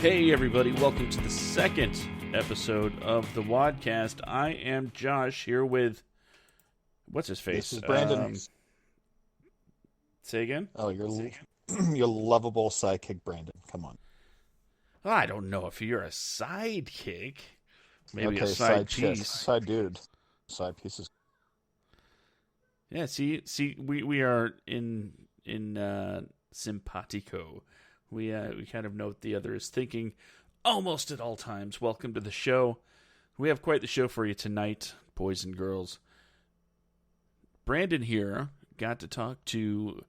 Hey everybody, welcome to the second episode of the WADcast. I am Josh here with, what's his face? This is Brandon. Say again? Oh, your lovable sidekick, Brandon. Come on. I don't know if you're a sidekick. Maybe Okay, a side chick, piece. side dude, side pieces. Yeah, see, we are in simpatico. We kind of know what the other is thinking almost at all times. Welcome to the show. We have quite the show for you tonight, boys and girls. Brandon here got to talk to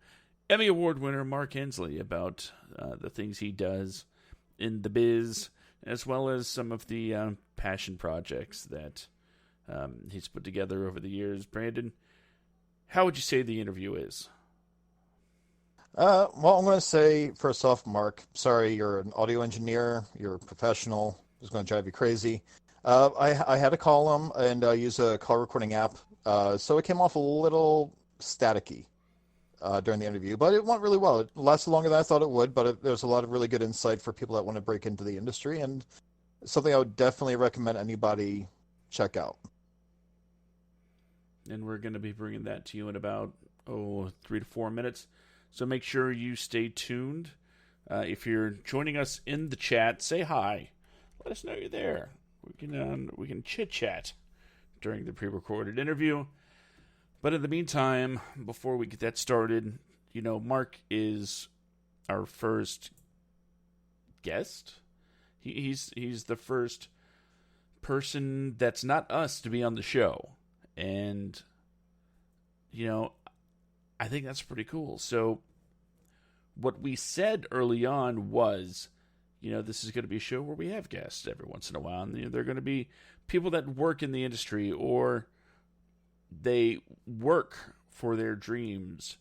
Emmy Award winner Mark Hensley about the things he does in the biz, as well as some of the passion projects that he's put together over the years. Brandon, how would you say the interview is? Well, I'm going to say, first off, Mark, sorry, you're an audio engineer, you're a professional, it's going to drive you crazy. I had to call him and use a call recording app, so it came off a little staticky during the interview, but it went really well. It lasted longer than I thought it would, but there's a lot of really good insight for people that want to break into the industry, and something I would definitely recommend anybody check out. And we're going to be bringing that to you in about 3 to 4 minutes. So make sure you stay tuned. If you're joining us in the chat, say hi. Let us know you're there. We can chit chat during the pre-recorded interview. But in the meantime, before we get that started, Mark is our first guest. He's the first person that's not us to be on the show, and I think that's pretty cool. So what we said early on was, this is going to be a show where we have guests every once in a while. And they're going to be people that work in the industry or they work for their dreams.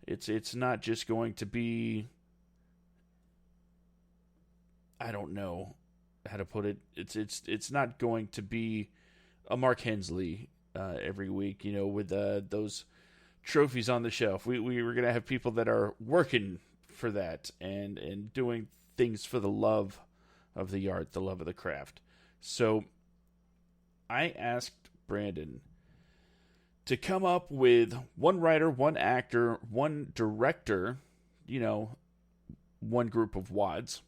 It's not just going to be, I don't know how to put it. It's not going to be a Mark Hensley every week, with those trophies on the shelf. We were going to have people that are working for that and doing things for the love of the art, the love of the craft. So I asked Brandon to come up with one writer, one actor, one director, one group of WADs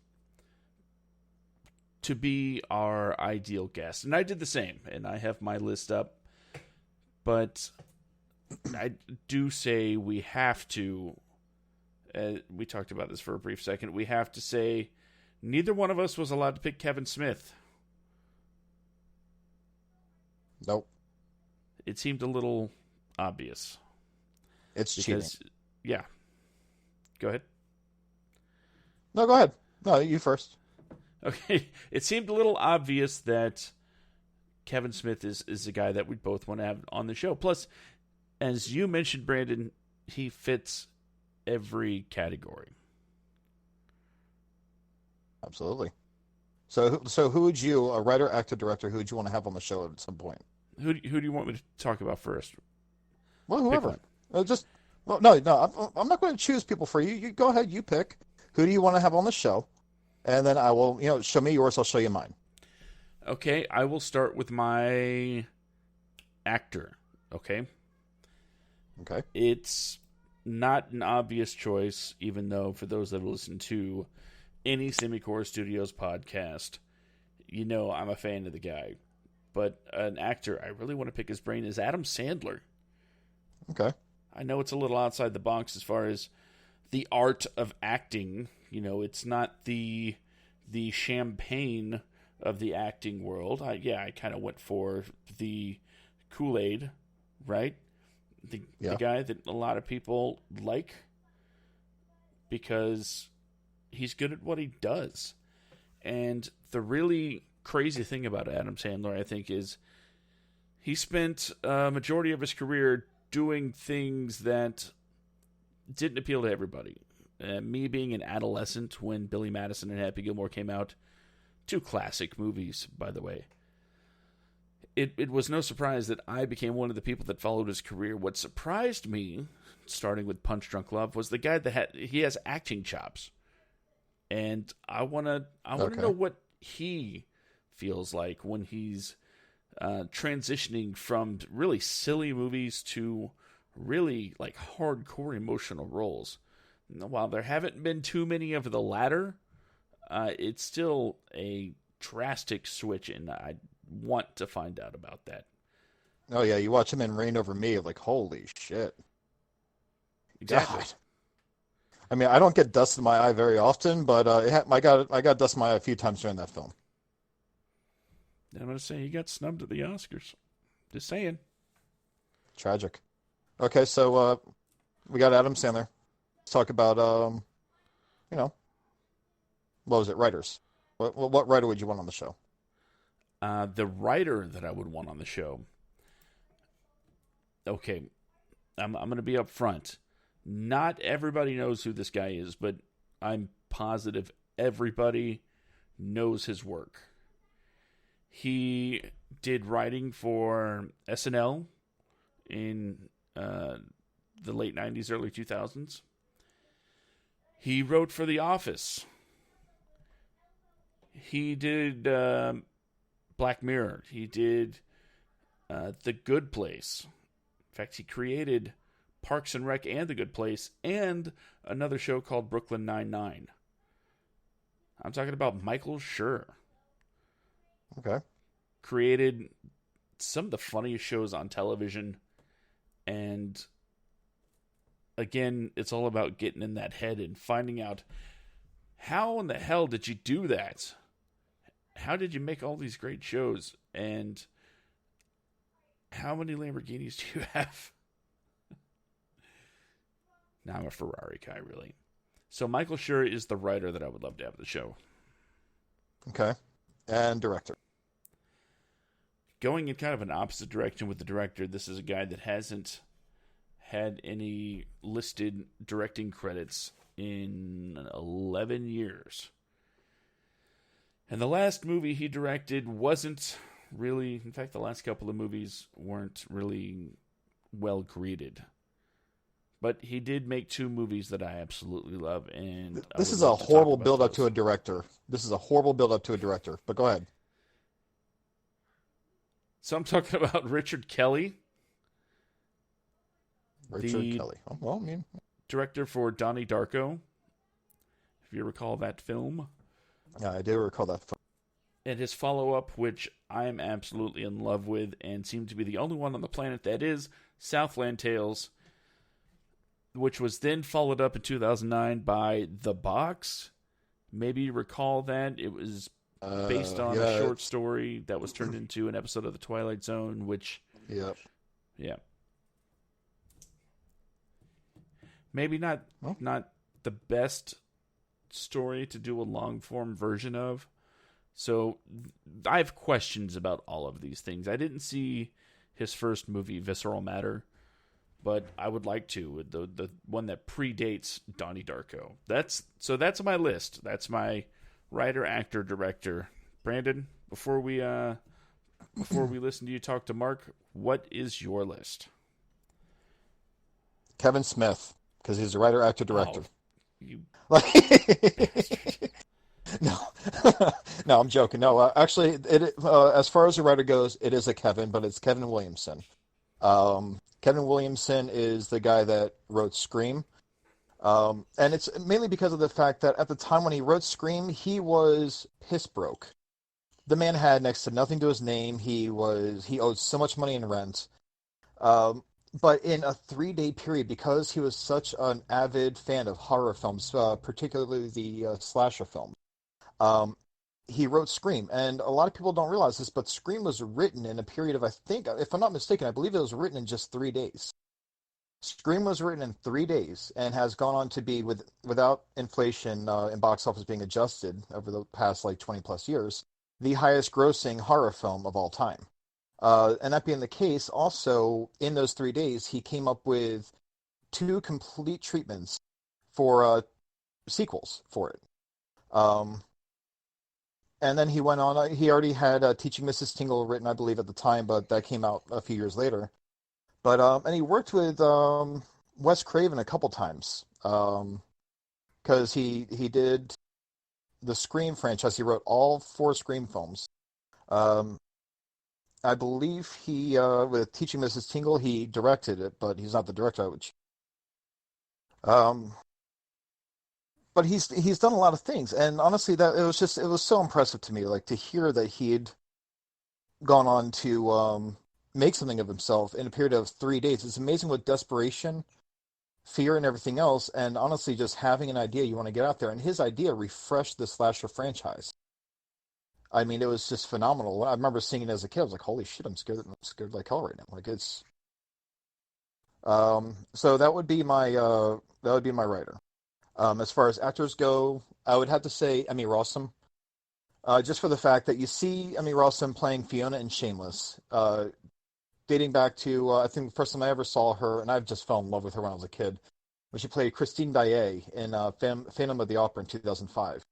to be our ideal guest. And I did the same, and I have my list up. But I do say we have to, we talked about this for a brief second, we have to say neither one of us was allowed to pick Kevin Smith. Nope. It seemed a little obvious. It's cheating. Yeah. Go ahead. No, go ahead. No, you first. Okay. It seemed a little obvious that Kevin Smith is the guy that we both want to have on the show. Plus, as you mentioned, Brandon, he fits every category. Absolutely. So who would you, a writer, actor, director, who would you want to have on the show at some point? Who do you want me to talk about first? Well, whoever. No, I'm not going to choose people for you. You go ahead, you pick. Who do you want to have on the show? And then I will, show me yours, I'll show you mine. Okay, I will start with my actor, okay? Okay. It's not an obvious choice, even though for those that listen to any Semicore Studios podcast, I'm a fan of the guy. But an actor I really want to pick his brain is Adam Sandler. Okay. I know it's a little outside the box as far as the art of acting. It's not the champagne of the acting world. I kind of went for the Kool-Aid, right? The guy that a lot of people like because he's good at what he does. And the really crazy thing about Adam Sandler, I think, is he spent a majority of his career doing things that didn't appeal to everybody. Me being an adolescent when Billy Madison and Happy Gilmore came out, two classic movies, by the way. It was no surprise that I became one of the people that followed his career. What surprised me, starting with Punch Drunk Love, was the guy that he has acting chops. and I want to know what he feels like when he's transitioning from really silly movies to really like hardcore emotional roles. While there haven't been too many of the latter, it's still a drastic switch, and I want to find out about that. Oh yeah, you watch him in Reign Over Me, like holy shit. Exactly. God. I mean, I don't get dust in my eye very often, but I got dust in my eye a few times during that film. I'm going to say he got snubbed at the Oscars. Just saying. Tragic. Okay, so we got Adam Sandler. Let's talk about you know, what was it? Writers. What writer would you want on the show? The writer that I would want on the show. Okay, I'm going to be up front. Not everybody knows who this guy is, but I'm positive everybody knows his work. He did writing for SNL in the late 90s, early 2000s. He wrote for The Office. He did Black Mirror. He did The Good Place. In fact, he created Parks and Rec and The Good Place and another show called Brooklyn Nine-Nine. I'm talking about Michael Schur. Okay. Created some of the funniest shows on television. And again, it's all about getting in that head and finding out how in the hell did you do that? How did you make all these great shows? And how many Lamborghinis do you have? Now I'm a Ferrari guy, really. So Michael Schur is the writer that I would love to have the show. Okay. And director. Going in kind of an opposite direction with the director, this is a guy that hasn't had any listed directing credits in 11 years. And the last movie he directed wasn't really, in fact, the last couple of movies weren't really well greeted. But he did make two movies that I absolutely love, and this is a horrible build-up to a director. This is a horrible build-up to a director, but go ahead. So I'm talking about Richard Kelly. Richard Kelly. Oh, well, I mean... Director for Donnie Darko, if you recall that film. Yeah, I do recall that film. And his follow-up, which I'm absolutely in love with, and seem to be the only one on the planet that is, Southland Tales, which was then followed up in 2009 by The Box. Maybe you recall that. It was based on a short story that was turned into an episode of The Twilight Zone, which... Yep. Yeah. Maybe not the best story to do a long-form version of. So I have questions about all of these things. I didn't see his first movie, Visceral Matter, but I would like to. The one that predates Donnie Darko. That's my list. That's my writer, actor, director. Brandon, before we listen to you talk to Mark, what is your list? Kevin Smith, because he's a writer, actor, director. Oh, you No, no, I'm joking. No, actually, as far as the writer goes, it is a Kevin, but it's Kevin Williamson. Kevin Williamson is the guy that wrote Scream. And it's mainly because of the fact that at the time when he wrote Scream, he was piss broke. The man had next to nothing to his name. He owed so much money in rent. But in a 3-day period, because he was such an avid fan of horror films, particularly the slasher film, he wrote Scream. And a lot of people don't realize this, but Scream was written in a period of, I think, if I'm not mistaken, I believe it was written in just 3 days. Scream was written in 3 days and has gone on to be, without inflation and box office being adjusted over the past 20 plus years, the highest grossing horror film of all time. And that being the case, also in those 3 days, he came up with 2 complete treatments for sequels for it. And then he went on. He already had Teaching Mrs. Tingle written, I believe, at the time, but that came out a few years later. But and he worked with Wes Craven a couple times because he did the Scream franchise. He wrote all 4 Scream films. Um, I believe he, with Teaching Mrs. Tingle, he directed it, but he's not the director. Um, but he's done a lot of things, and honestly, that it was so impressive to me, like to hear that he'd gone on to make something of himself in a period of 3 days. It's amazing what desperation, fear, and everything else, and honestly, just having an idea you want to get out there. And his idea refreshed the slasher franchise. I mean, it was just phenomenal. I remember seeing it as a kid. I was like, "Holy shit, I'm scared like hell right now." Like it's so that would be my writer. As far as actors go, I would have to say Emmy Rossum. Just for the fact that you see Emmy Rossum playing Fiona in Shameless, dating back to I think the first time I ever saw her, and I just fell in love with her when I was a kid, when she played Christine Daae in Phantom of the Opera in 2005.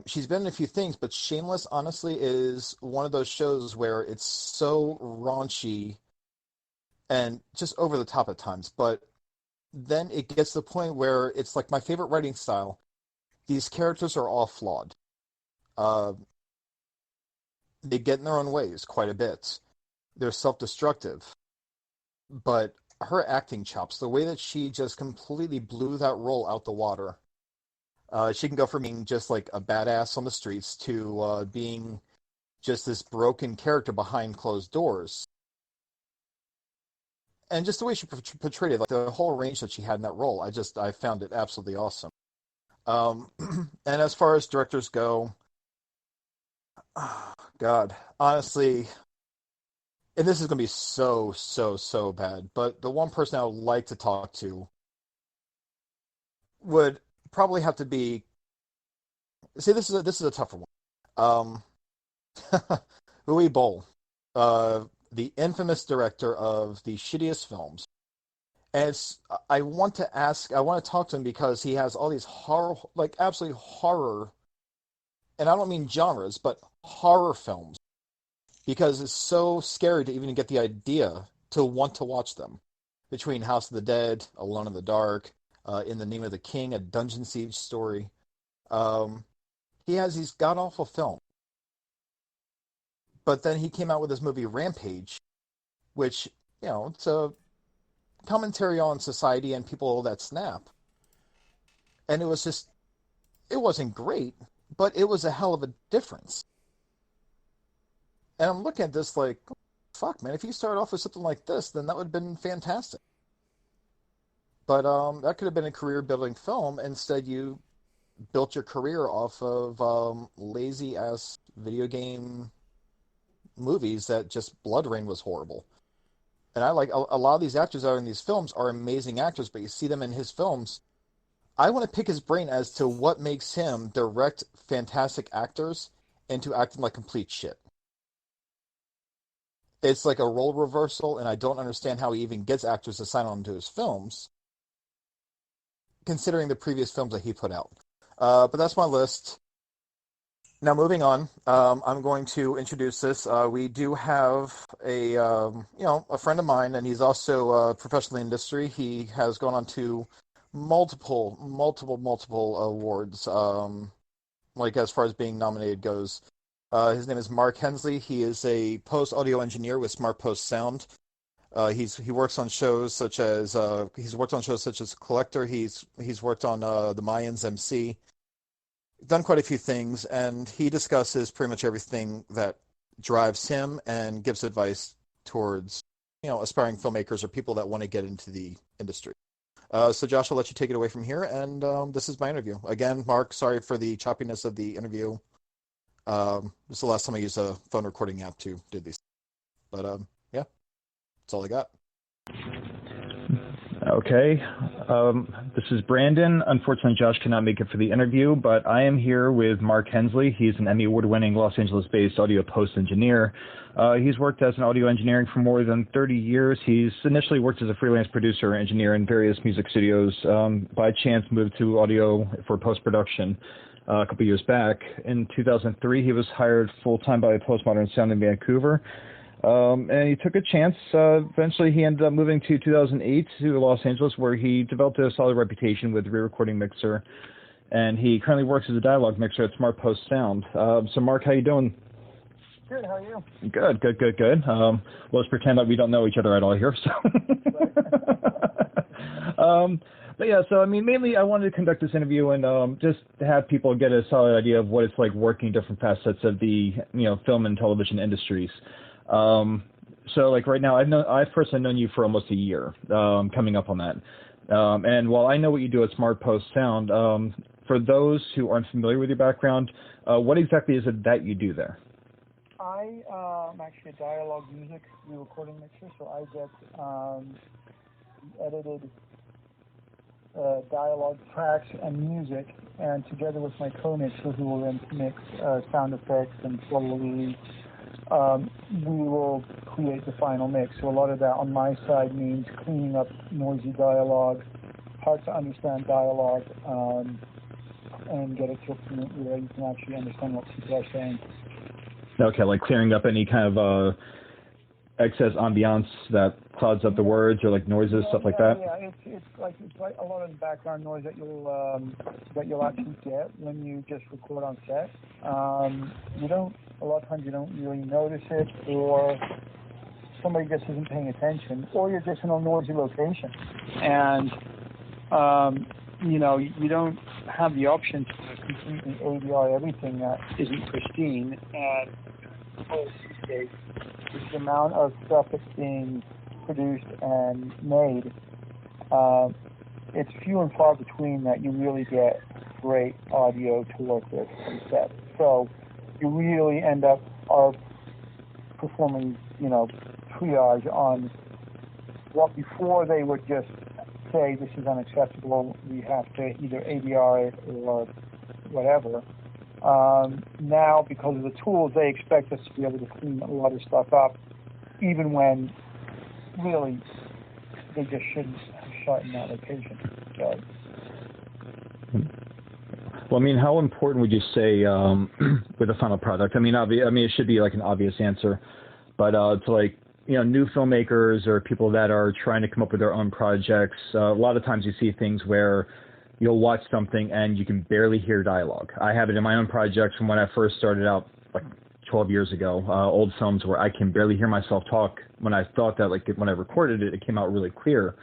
She's been in a few things, but Shameless, honestly, is one of those shows where it's so raunchy and just over the top at times, but then it gets to the point where it's like my favorite writing style. These characters are all flawed. Uh, they get in their own ways quite a bit. They're self-destructive. But her acting chops, the way that she just completely blew that role out the water. She can go from being just like a badass on the streets to being just this broken character behind closed doors. And just the way she portrayed it, like the whole range that she had in that role, I found it absolutely awesome. And as far as directors go, oh, God, honestly, and this is going to be so bad, but the one person I would like to talk to would probably have to be. See, this is a tougher one. Um, Louis Boll, the infamous director of the shittiest films. And I want to talk to him because he has all these horror, like absolutely horror, and I don't mean genres, but horror films, because it's so scary to even get the idea to want to watch them. Between House of the Dead, Alone in the Dark, In the Name of the King, a Dungeon Siege story. Um, he has these god-awful films. But then he came out with this movie Rampage, which, it's a commentary on society and people that snap. And it wasn't great, but it was a hell of a difference. And I'm looking at this like, fuck, man, if you started off with something like this, then that would have been fantastic. But that could have been a career-building film. Instead, you built your career off of lazy-ass video game movies that just Blood Rain was horrible. And I like a lot of these actors that are in these films are amazing actors, but you see them in his films. I want to pick his brain as to what makes him direct fantastic actors into acting like complete shit. It's like a role reversal, and I don't understand how he even gets actors to sign on to his films, considering the previous films that he put out. But that's my list. Now, moving on, I'm going to introduce this. We do have a friend of mine, and he's also professional in the industry. He has gone on to multiple awards, like as far as being nominated goes. His name is Mark Hensley. He is a post-audio engineer with Smart Post Sound. He works on shows such as Collector. He's worked on the Mayans MC. Done quite a few things, and he discusses pretty much everything that drives him and gives advice towards aspiring filmmakers or people that want to get into the industry. So Josh, I'll let you take it away from here, and this is my interview. Again, Mark, sorry for the choppiness of the interview. This is the last time I used a phone recording app to do these. But yeah, that's all I got. Okay. This is Brandon. Unfortunately, Josh cannot make it for the interview, but I am here with Mark Hensley. He's an Emmy Award-winning Los Angeles-based audio post-engineer. He's worked as an audio engineering for more than 30 years. He's initially worked as a freelance producer and engineer in various music studios. By chance, moved to audio for post-production a couple years back. In 2003, he was hired full-time by Postmodern Sound in Vancouver. And he took a chance. Eventually, he ended up moving to 2008 to Los Angeles, where he developed a solid reputation with re-recording mixer and he currently works as a dialogue mixer at Smart Post Sound. So, Mark, how you doing? Good. How are you? Good. Let's pretend that we don't know each other at all here. So, but yeah, so I mean, mainly I wanted to conduct this interview and just have people get a solid idea of what it's like working different facets of the film and television industries. So like right now, I've personally known you for almost a year, coming up on that. And while I know what you do at Smart Post Sound, for those who aren't familiar with your background, what exactly is it that you do there? I am actually a dialogue music re-recording mixer, so I get edited dialogue tracks and music, and together with my co-mixer, who will then mix sound effects and slowly, we will create the final mix. So a lot of that on my side means cleaning up noisy dialogue, hard to understand dialogue, and get it to a point where you can actually understand what people are saying. Okay, like clearing up any kind of excess ambiance that clouds up the words or like noises, stuff like that. Yeah, it's like a lot of the background noise that you'll actually get when you just record on set. A lot of times you don't really notice it, or somebody just isn't paying attention, or you're just in a noisy location, and you don't have the option to completely ADR everything that isn't pristine. And these days, with the amount of stuff that's being produced and made, it's few and far between that you really get great audio to work with on set. So you really end up performing, triage on what before they would just say this is unacceptable, we have to either ADR it or whatever. Now, because of the tools, they expect us to be able to clean a lot of stuff up, even when really they just shouldn't have shot in that location. So. Well, I mean, how important would you say with the final product? I mean, it should be like an obvious answer, but to like new filmmakers or people that are trying to come up with their own projects, a lot of times you see things where you'll watch something and you can barely hear dialogue. I have it in my own projects from when I first started out, like 12 years ago, old films where I can barely hear myself talk when I thought that, like, when I recorded it, it came out really clear.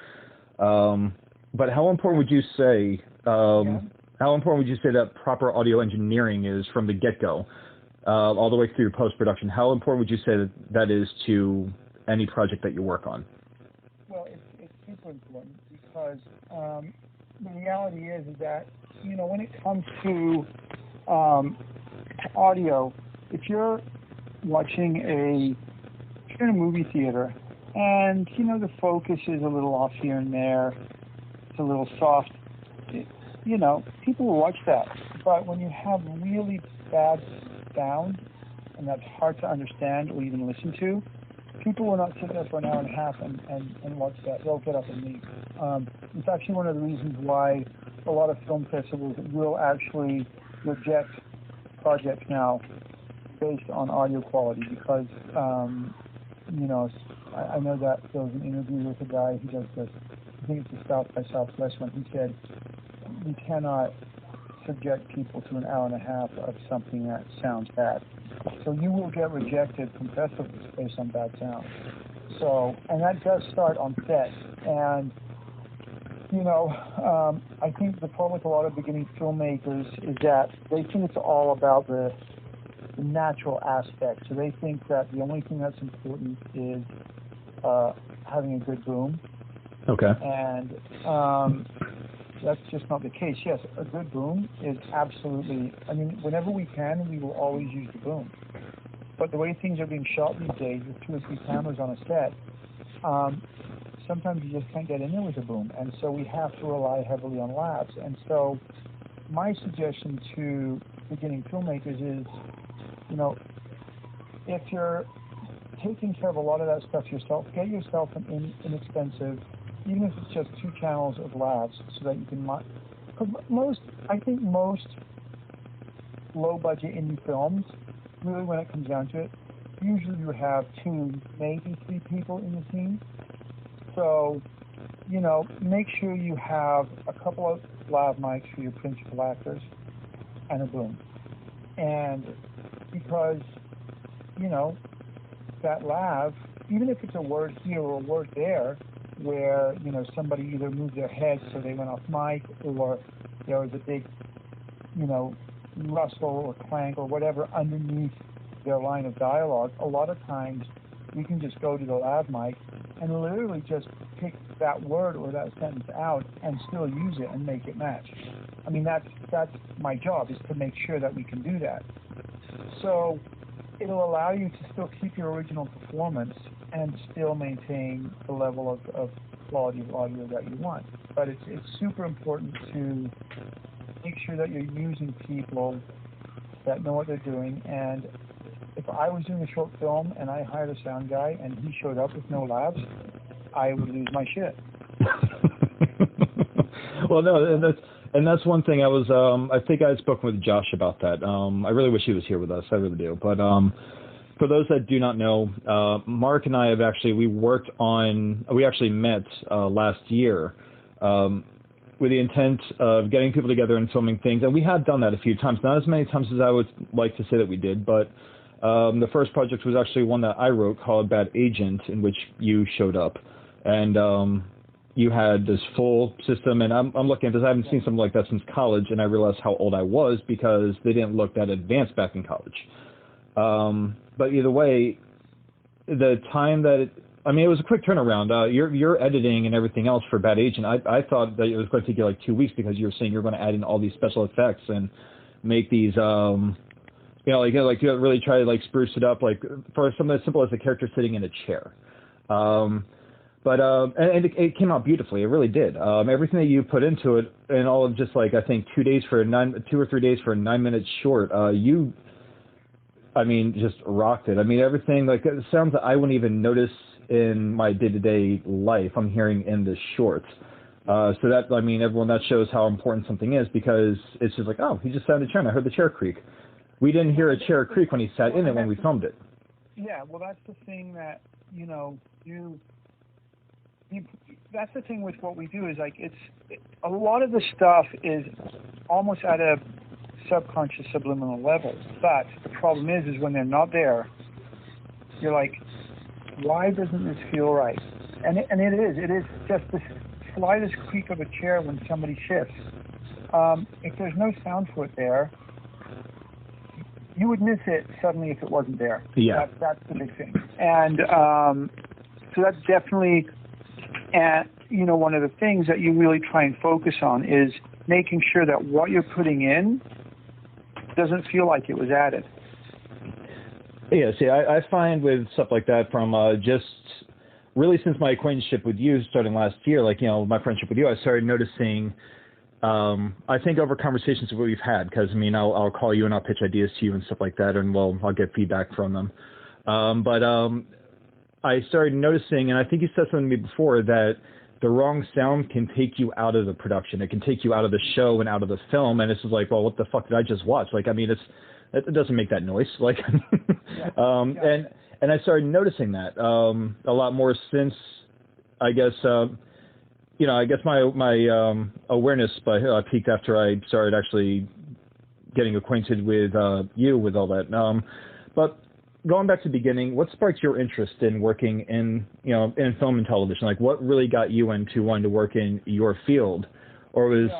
But how important would you say, that proper audio engineering is from the get-go, all the way through post-production? How important would you say that is to any project that you work on? Well, it's super important because the reality is that, when it comes to audio, if you're in a movie theater and, the focus is a little off here and there, it's a little soft, people will watch that. But when you have really bad sound, and that's hard to understand or even listen to, people will not sit there for an hour and a half and watch that. They'll get up and leave. It's actually one of the reasons why a lot of film festivals will actually reject projects now based on audio quality, because I know that there was an interview with a guy who does this, I think it's the South by Southwest one. He said, we cannot subject people to an hour and a half of something that sounds bad. So you will get rejected from festivals based on bad sound. So, and that does start on set. And, I think the problem with a lot of beginning filmmakers is that they think it's all about the natural aspect. So they think that the only thing that's important is having a good boom. Okay. And that's just not the case. Yes, a good boom is absolutely, whenever we can, we will always use the boom. But the way things are being shot these days with 2 or 3 cameras on a set, sometimes you just can't get in there with a boom. And so we have to rely heavily on labs. And so my suggestion to beginning filmmakers is, if you're taking care of a lot of that stuff yourself, get yourself an inexpensive, even if it's just 2 channels of labs, so that you can. I think most low-budget indie films, really, when it comes down to it, usually you have 2, maybe 3 people in the scene. So make sure you have a couple of lav mics for your principal actors and a boom. And because, that lav, even if it's a word here or a word there, where, somebody either moved their head so they went off mic, or there was a big, rustle or clank or whatever underneath their line of dialogue, a lot of times we can just go to the lav mic and literally just pick that word or that sentence out and still use it and make it match. I mean, that's my job, is to make sure that we can do that. So it'll allow you to still keep your original performance and still maintain the level of quality of audio that you want. But it's super important to make sure that you're using people that know what they're doing. And if I was doing a short film and I hired a sound guy and he showed up with no labs, I would lose my shit. Well, no, and that's one thing I was. I think I had spoken with Josh about that. I really wish he was here with us. I really do. But for those that do not know, Mark and I have actually we actually met last year with the intent of getting people together and filming things, and we had done that a few times. Not as many times as I would like to say that we did, but the first project was actually one that I wrote called Bad Agent, in which you showed up, and you had this full system. And I'm looking at this. I haven't seen something like that since college, and I realized how old I was because they didn't look that advanced back in college. But either way, the time that it was a quick turnaround. Your editing and everything else for Bad Agent, I thought that it was going to take you like 2 weeks because you were saying you're going to add in all these special effects and make these, you really try to like spruce it up, like for something as simple as a character sitting in a chair. But it came out beautifully. It really did. Everything that you put into it, and all of just like I think 2 or 3 days for a 9-minute short, you just rocked it. Everything, like, it sounds that I wouldn't even notice in my day-to-day life, I'm hearing in the shorts. So that, everyone, that shows how important something is, because it's just like, oh, he just sat in a chair and I heard the chair creak. We didn't hear a chair creak when he sat in it when we filmed it. Yeah, well, that's the thing that, that's the thing with what we do is, like, a lot of the stuff is almost at a subconscious subliminal level, but the problem is when they're not there, you're like, why doesn't this feel right? And it is just the slightest creak of a chair when somebody shifts. If there's no sound for it there, you would miss it suddenly if it wasn't there. Yeah, that's the big thing. And so that's definitely, one of the things that you really try and focus on is making sure that what you're putting in doesn't feel like it was added. Yeah, see, I find with stuff like that from just really since my acquaintanceship with you starting last year, my friendship with you, I started noticing, I think over conversations that we've had, because, I'll call you and I'll pitch ideas to you and stuff like that, and I'll get feedback from them. But I started noticing, and I think you said something to me before, that the wrong sound can take you out of the production. It can take you out of the show and out of the film, and it's just like, well, what the fuck did I just watch? It doesn't make that noise. And I started noticing that a lot more since, I guess, my awareness peaked after I started actually getting acquainted with you with all that. But going back to the beginning, what sparked your interest in working in film and television? Like, what really got you into wanting to work in your field? Or was...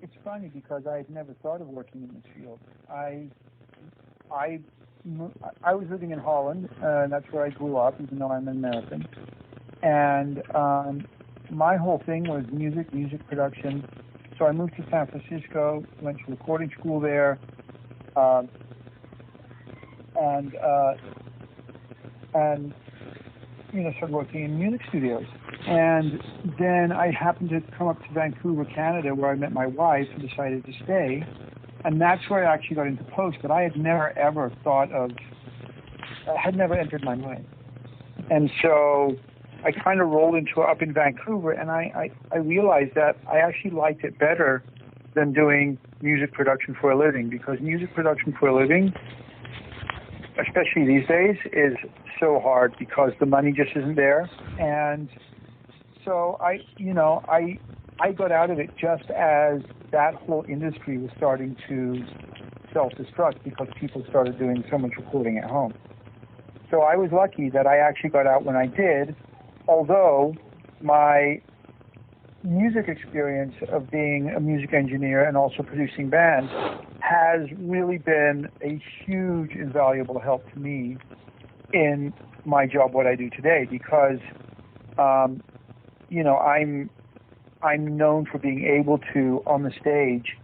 It's funny because I had never thought of working in this field. I was living in Holland, and that's where I grew up, even though I'm an American. And my whole thing was music production. So I moved to San Francisco, went to recording school there, and started working in music studios. And then I happened to come up to Vancouver, Canada, where I met my wife and decided to stay. And that's where I actually got into post, but I had never ever had never entered my mind. And so I kind of rolled up in Vancouver, and I realized that I actually liked it better than doing music production for a living, because music production for a living, especially these days, is so hard because the money just isn't there. And So I got out of it just as that whole industry was starting to self-destruct because people started doing so much recording at home. So I was lucky that I actually got out when I did, although my music experience of being a music engineer and also producing bands has really been a huge invaluable help to me in my job, what I do today, because I'm known for being able to, on the stage,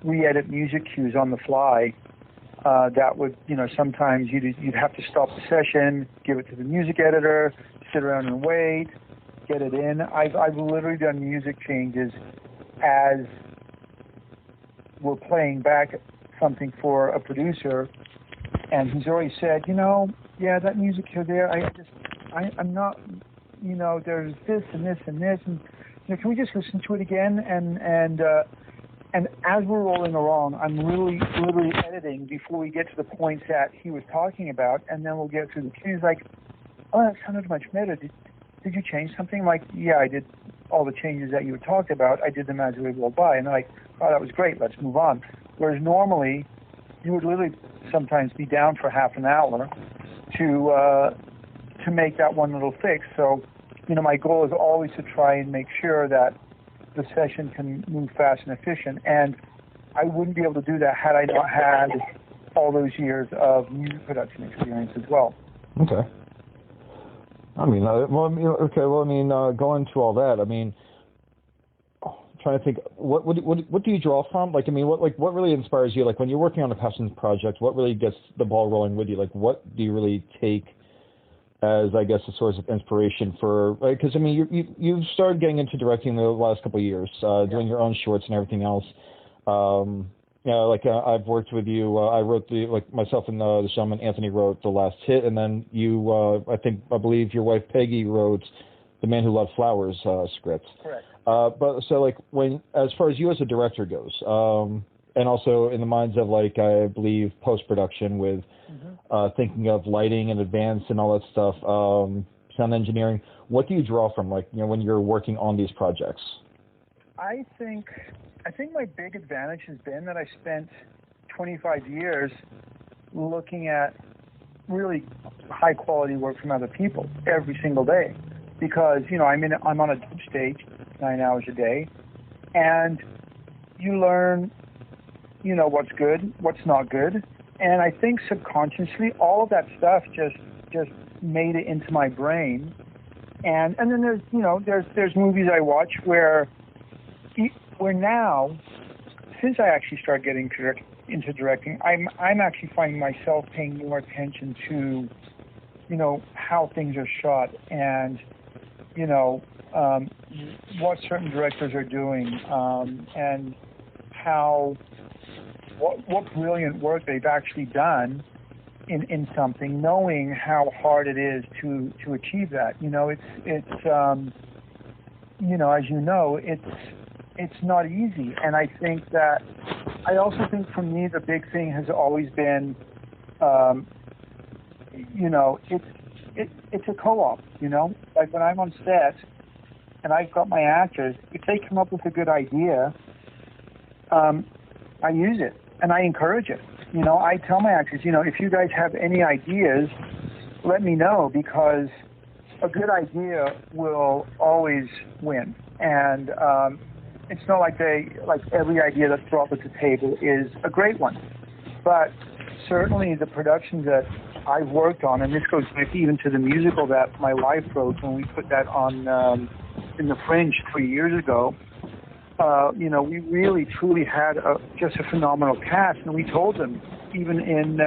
re-edit music cues on the fly. That would, sometimes you'd have to stop the session, give it to the music editor, sit around and wait, get it in. I've literally done music changes as we're playing back something for a producer, and he's already said, yeah, that music cue there, I'm not, there's this and this and this, and can we just listen to it again? And as we're rolling along, I'm really literally editing before we get to the points that he was talking about, and then we'll get through the cues. Like, oh, that sounded much better. Did you change something? Like, yeah, I did all the changes that you had talked about. I did them as we rolled by, and they're like, oh, that was great. Let's move on. Whereas normally, you would literally sometimes be down for half an hour to make that one little fix. So, my goal is always to try and make sure that the session can move fast and efficient, and I wouldn't be able to do that had I not had all those years of music production experience as well. Okay. Going to all that, trying to think, what do you draw from? What really inspires you? Like, when you're working on a passion project, what really gets the ball rolling with you? Like, what do you really take as, I guess, a source of inspiration for, because, you've started getting into directing the last couple of years, doing your own shorts and everything else. I've worked with you, I wrote myself and the gentleman Anthony wrote The Last Hit, and then you, I believe your wife Peggy wrote The Man Who Loved Flowers script. Correct. When, as far as you as a director goes, and also in the minds of, I believe, post-production with thinking of lighting in advance and all that stuff, sound engineering, what do you draw from, when you're working on these projects? I think my big advantage has been that I spent 25 years looking at really high-quality work from other people every single day. Because, I'm on a stage 9 hours a day, and you learn, what's good, what's not good. And I think subconsciously, all of that stuff just made it into my brain. And then there's movies I watch where now, since I actually started getting into directing, I'm actually finding myself paying more attention to, how things are shot and, what certain directors are doing, and what brilliant work they've actually done in something, knowing how hard it is to achieve that. It's not easy. And I also think for me the big thing has always been, it's a co-op, like when I'm on set and I've got my actors, if they come up with a good idea, I use it and I encourage it. I tell my actors, if you guys have any ideas, let me know, because a good idea will always win. And it's not like every idea that's brought to the table is a great one. But certainly the productions that I've worked on, and this goes back even to the musical that my wife wrote when we put that on in the Fringe 3 years ago, we really truly had just a phenomenal cast, and we told them even in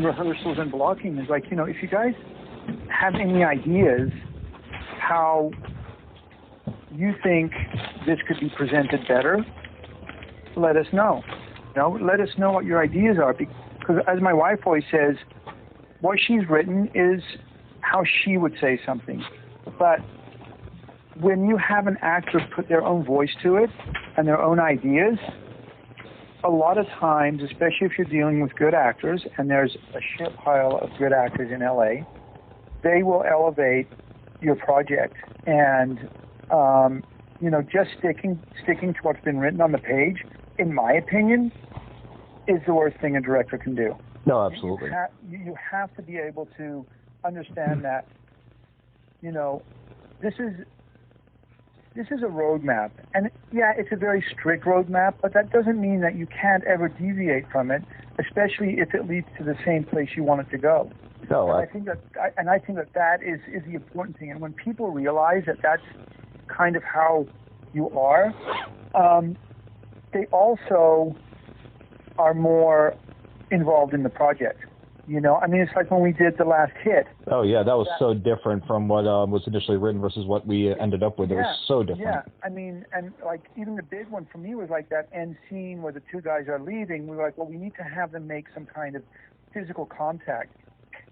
rehearsals and blocking, is if you guys have any ideas how you think this could be presented better, let us know. Let us know what your ideas are, because as my wife always says, what she's written is how she would say something. But when you have an actor put their own voice to it and their own ideas, a lot of times, especially if you're dealing with good actors, and there's a shit pile of good actors in LA, they will elevate your project, and just sticking to what's been written on the page, in my opinion, is the worst thing a director can do. No, absolutely. You have to be able to understand that, this is a roadmap, and yeah, it's a very strict roadmap, but that doesn't mean that you can't ever deviate from it, especially if it leads to the same place you want it to go. No, I think that is the important thing, and when people realize that that's kind of how you are, they also are more involved in the project. It's like when we did The Last Hit. Oh, yeah, that was so different from what was initially written versus what we ended up with. It was so different. Yeah, and like even the big one for me was like that end scene where the two guys are leaving. We were like, well, we need to have them make some kind of physical contact.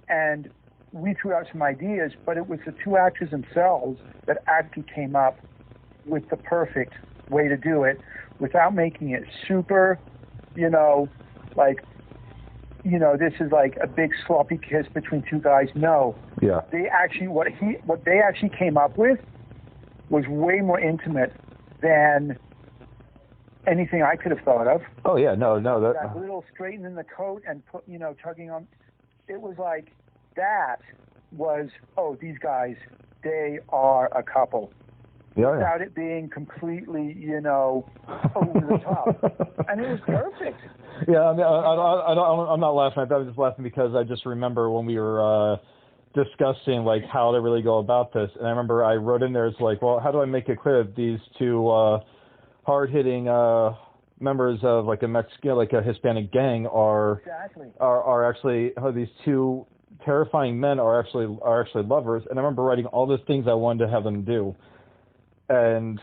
And we threw out some ideas, but it was the two actors themselves that actually came up with the perfect way to do it without making it super, this is like a big sloppy kiss between two guys. No. Yeah. They actually, what they actually came up with was way more intimate than anything I could have thought of. Oh yeah, no. That little straightening the coat and tugging on. It was like, that was, these guys, they are a couple. Yeah, without it being completely, over the top. And it was perfect. Yeah, I'm not laughing at that. I'm just laughing because I just remember when we were discussing, like, how to really go about this. And I remember I wrote in there, it's like, well, how do I make it clear that these two hard-hitting members of, like, a Hispanic gang are actually, how these two terrifying men are actually lovers. And I remember writing all those things I wanted to have them do. And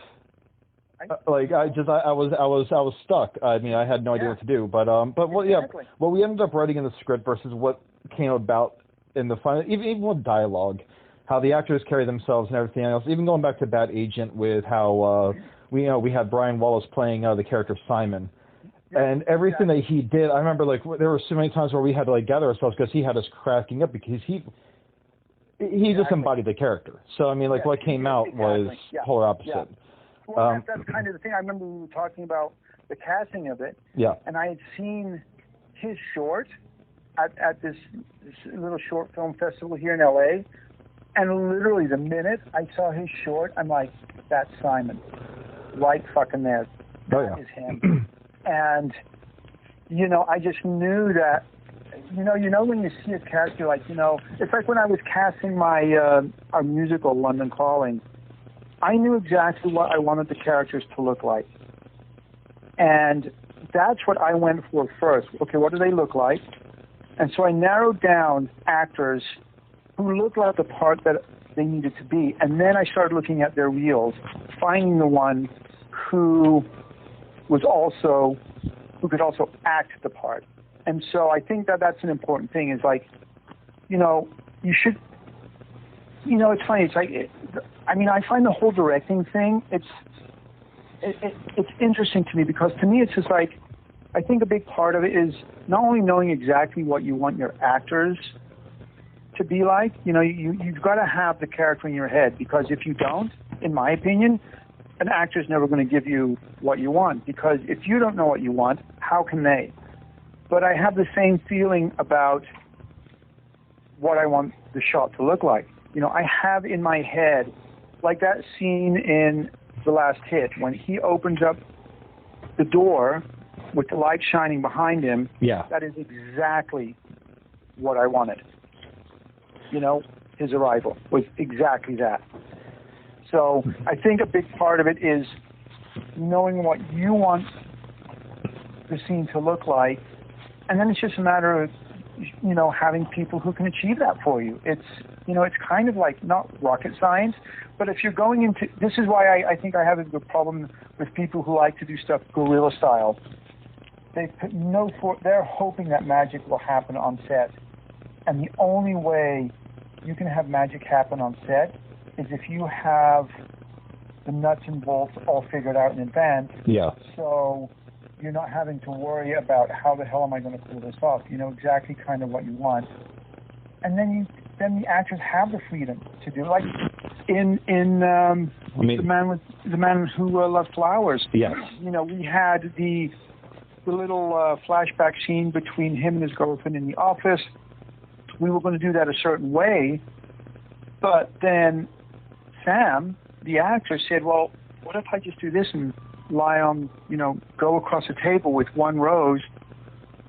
I was stuck. I mean, I had no idea what to do. But what we ended up writing in the script versus what came about in the final, even with dialogue, how the actors carry themselves and everything else. Even going back to Bad Agent, with how we had Brian Wallace playing the character Simon, and everything that he did. I remember, like, there were so many times where we had to, like, gather ourselves because he had us cracking up because he just embodied the character. So, I mean, like, what came out was polar opposite. Yeah. Well, that's kind of the thing. I remember we were talking about the casting of it. Yeah. And I had seen his short at this little short film festival here in L.A., and literally the minute I saw his short, I'm like, that's Simon. Right fucking there. That is him. And, I just knew that, when you see a character, like, it's like when I was casting my our musical, London Calling, I knew exactly what I wanted the characters to look like. And that's what I went for first. Okay, what do they look like? And so I narrowed down actors who looked like the part that they needed to be. And then I started looking at their reels, finding the one who could also act the part. And so I think that that's an important thing, is like, you should, it's funny. It's like, I find the whole directing thing, it's interesting to me, because to me it's just like, I think a big part of it is not only knowing exactly what you want your actors to be like, you've got to have the character in your head, because if you don't, in my opinion, an actor's never going to give you what you want, because if you don't know what you want, how can they? But I have the same feeling about what I want the shot to look like. I have in my head, like that scene in The Last Hit, when he opens up the door with the light shining behind him. Yeah. That is exactly what I wanted. His arrival was exactly that. So I think a big part of it is knowing what you want the scene to look like, and then it's just a matter of, having people who can achieve that for you. It's, it's kind of like not rocket science, but if you're going into, this is why I think I have a good problem with people who like to do stuff guerrilla style. They're hoping that magic will happen on set, and the only way you can have magic happen on set is if you have the nuts and bolts all figured out in advance. Yeah. So you're not having to worry about how the hell am I going to pull this off. You know exactly kind of what you want. And then the actors have the freedom to do. Like, the man who loved flowers. Yes. You know, we had the little flashback scene between him and his girlfriend in the office. We were going to do that a certain way, but then Sam, the actor, said, well, what if I just do this and lie on, go across the table with one rose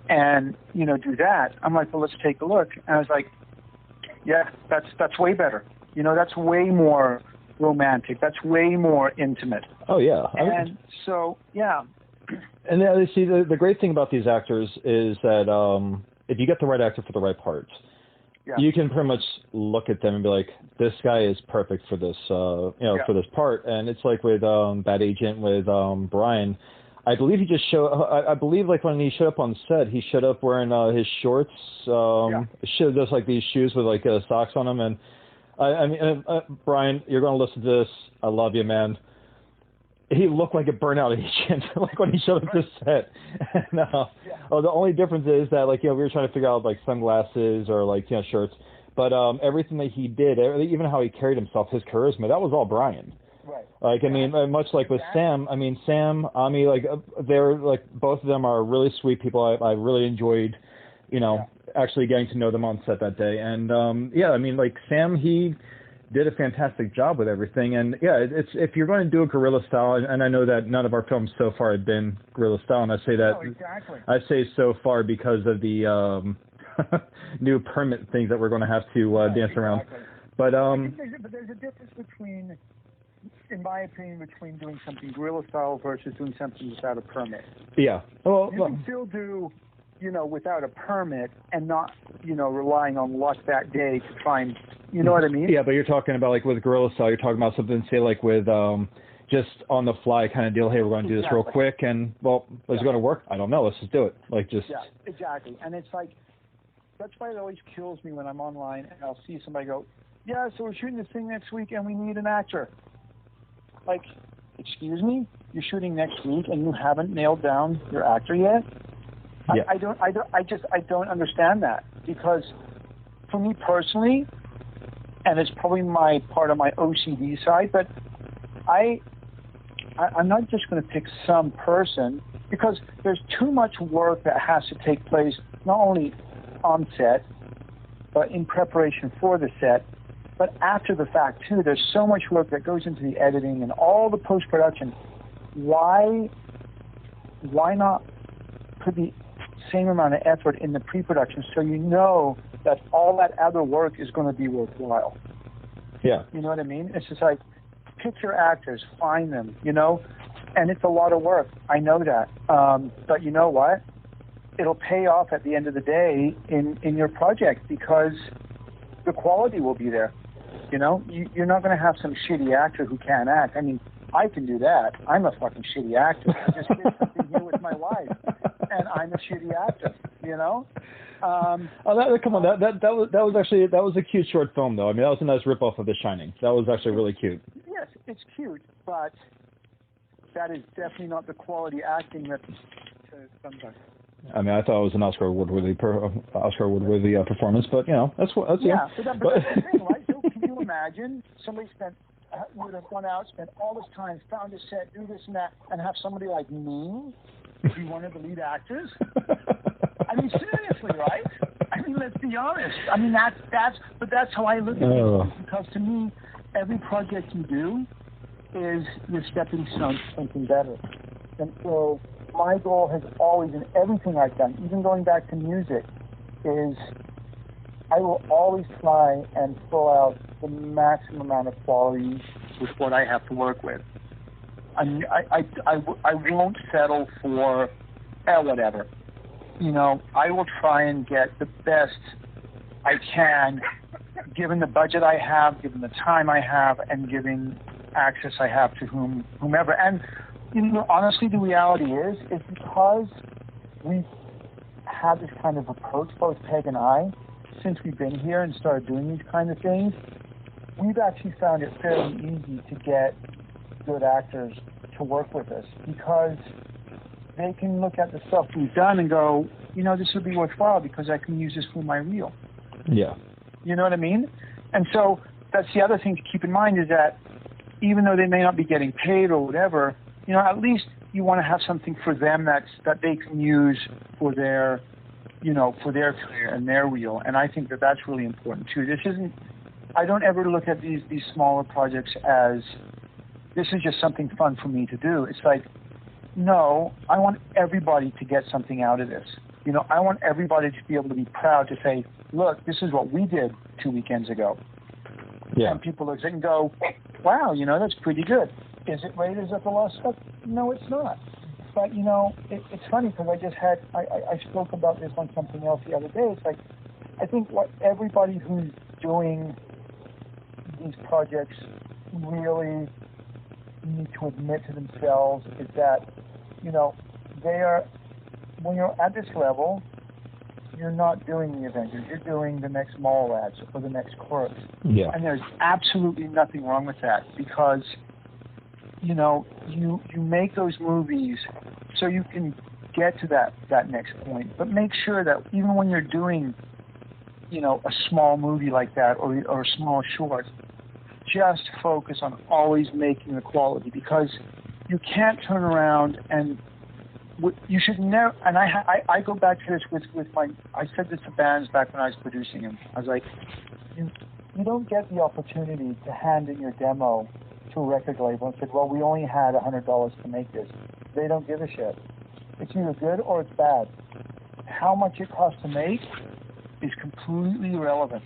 and, do that? I'm like, well, let's take a look. And I was like, yeah, that's way better. That's way more romantic. That's way more intimate. Oh, yeah. And so, yeah. And see, the great thing about these actors is that if you get the right actor for the right part, you can pretty much look at them and be like, this guy is perfect for this, for this part. And it's like with Bad Agent with Brian. I believe he just I believe like when he showed up on set, he showed up wearing his shorts, just like these shoes with like socks on them. And I mean, Brian, you're going to listen to this. I love you, man. He looked like a burnout agent, like when he showed up to set. And, the only difference is that, like, we were trying to figure out like sunglasses or like shirts, but everything that he did, even how he carried himself, his charisma, that was all Brian. Right. Like, I mean, much like with Sam. I mean, Sam, Ami, like they're like both of them are really sweet people. I really enjoyed, actually getting to know them on set that day. And I mean, like Sam, he did a fantastic job with everything. And it's if you're going to do a guerrilla style, and I know that none of our films so far have been guerrilla style, and I say that I say so far because of the new permit things that we're going to have to dance around. But there's a difference between, in my opinion, between doing something guerrilla style versus doing something without a permit. Yeah. Well, you can still do, without a permit and not, relying on luck that day to try and, you know what I mean? Yeah, but you're talking about like with guerrilla style, you're talking about something, say like with just on the fly kind of deal. Hey, we're going to do this real quick, and well, is it going to work? I don't know. Let's just do it. Like just. Yeah, exactly. And it's like, that's why it always kills me when I'm online and I'll see somebody go, yeah, so we're shooting this thing next week and we need an actor. Like, excuse me, you're shooting next week and you haven't nailed down your actor yet? Yeah. I don't understand that, because for me personally, and it's probably part of my OCD side, but I'm not just going to pick some person, because there's too much work that has to take place not only on set, but in preparation for the set, but after the fact too. There's so much work that goes into the editing and all the post-production. Why not put the same amount of effort in the pre-production so you know that all that other work is going to be worthwhile? Yeah. You know what I mean? It's just like, pick your actors, find them, and it's a lot of work. I know that. But you know what? It'll pay off at the end of the day in your project, because the quality will be there. You're not going to have some shitty actor who can't act. I mean, I can do that. I'm a fucking shitty actor. I just did something here with my wife, and I'm a shitty actor. Come on, that was a cute short film, though. I mean, that was a nice ripoff of The Shining. That was actually really cute. Yes, it's cute, but that is definitely not the quality acting that sometimes. I mean, I thought it was an Oscar award-worthy performance, but that's But that's the thing, right? So can you imagine somebody would have gone out, spent all this time, found a set, do this and that, and have somebody like me be one of the lead actors? I mean, seriously, right? I mean, let's be honest. I mean, that's how I look at it, because to me, every project you do is your stepping stone to something better. And so my goal has always, in everything I've done, even going back to music, is I will always try and pull out the maximum amount of quality with what I have to work with. I mean, I won't settle for whatever. I will try and get the best I can, given the budget I have, given the time I have, and given access I have to whomever. And honestly, the reality is because we've had this kind of approach, both Peg and I, since we've been here and started doing these kind of things, we've actually found it fairly easy to get good actors to work with us, because they can look at the stuff we've done and go, this would be worthwhile because I can use this for my reel. Yeah. You know what I mean? And so that's the other thing to keep in mind is that even though they may not be getting paid or whatever, at least you want to have something for them that they can use for their, for their career and their reel. And I think that that's really important too. I don't ever look at these smaller projects as this is just something fun for me to do. It's like, no, I want everybody to get something out of this. I want everybody to be able to be proud to say, look, this is what we did 2 weekends ago. Yeah. And people look at it and go, wow, that's pretty good. Is it rated as the lost stuff? No, it's not. But, it's funny because I spoke about this on something else the other day. It's like, I think what everybody who's doing these projects really need to admit to themselves is that, when you're at this level, you're not doing the Avengers. You're doing the next Mallrats or the next Clerks. Yeah. And there's absolutely nothing wrong with that because, you make those movies so you can get to that next point. But make sure that even when you're doing, a small movie like that or a small short, just focus on always making the quality because you can't turn around and you should never, and I go back to this with I said this to bands back when I was producing them. I was like, you don't get the opportunity to hand in your demo to a record label and say, well, we only had $100 to make this. They don't give a shit. It's either good or it's bad. How much it costs to make is completely irrelevant.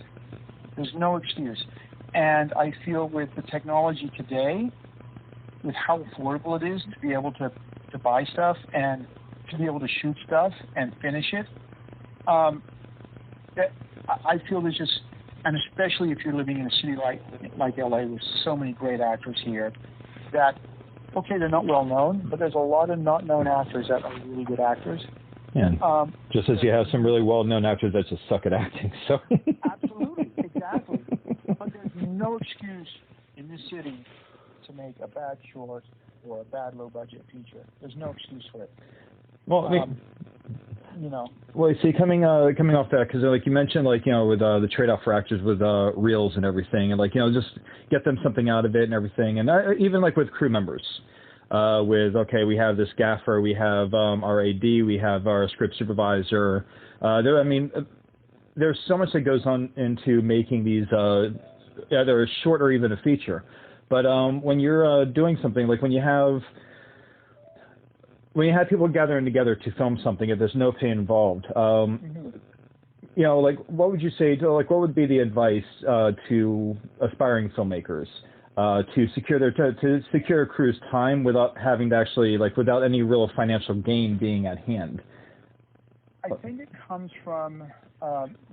There's no excuse. And I feel with the technology today, with how affordable it is to be able to buy stuff and to be able to shoot stuff and finish it, that I feel there's just, and especially if you're living in a city like LA with so many great actors here, that, okay, they're not well known, but there's a lot of not known actors that are really good actors. Yeah. Just as you have some really well known actors that just suck at acting. So. Absolutely, exactly. But there's no excuse in this city to make a bad short or a bad low-budget feature. There's no excuse for it. Well, I mean, Well, see, coming off that, because like you mentioned, with the trade-off for actors with reels and everything, and just get them something out of it and everything, and even with crew members, we have this gaffer, we have our AD, we have our script supervisor. There's so much that goes on into making these either a short or even a feature. But when you're doing something, like when you have people gathering together to film something, if there's no pay involved, what would you say what would be the advice to aspiring filmmakers to secure a crew's time without having to actually without any real financial gain being at hand? I think it comes from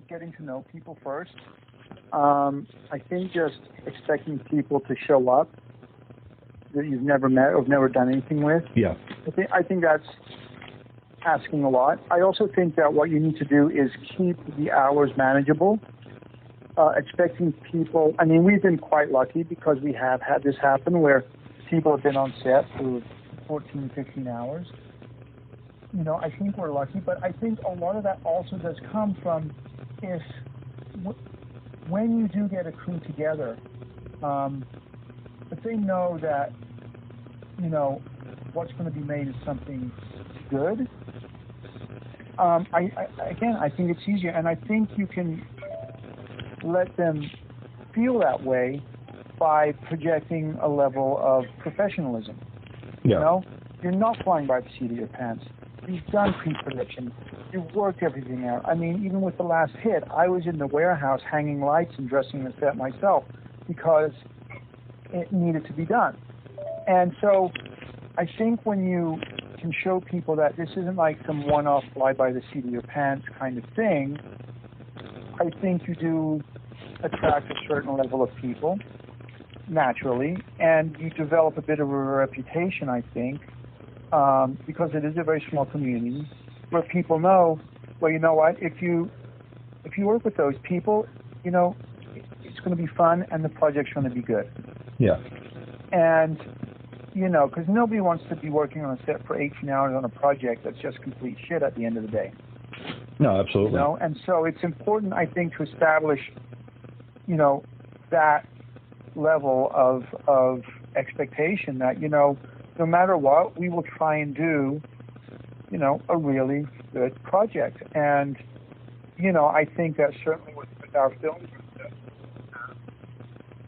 getting to know people first. I think just expecting people to show up that you've never met or never done anything with. Yeah. I think that's asking a lot. I also think that what you need to do is keep the hours manageable. Expecting people, we've been quite lucky because we have had this happen where people have been on set for 14, 15 hours. I think we're lucky, but I think a lot of that also does come from when you do get a crew together, if they know that, what's going to be made is something good, I think it's easier, and I think you can let them feel that way by projecting a level of professionalism. Yeah. You're not flying by the seat of your pants. You've done pre-production. You've worked everything out. Even with the last hit, I was in the warehouse hanging lights and dressing the set myself because it needed to be done. And so I think when you can show people that this isn't like some one-off fly-by-the-seat of your pants kind of thing, I think you do attract a certain level of people, naturally, and you develop a bit of a reputation, I think, because it is a very small community where people know, well, you know what, if you work with those people, it's going to be fun and the project's going to be good. Yeah. And, because nobody wants to be working on a set for 18 hours on a project that's just complete shit at the end of the day. No, absolutely. And so it's important, I think, to establish, that level of expectation that, no matter what, we will try and do, a really good project. And, I think that certainly with our films,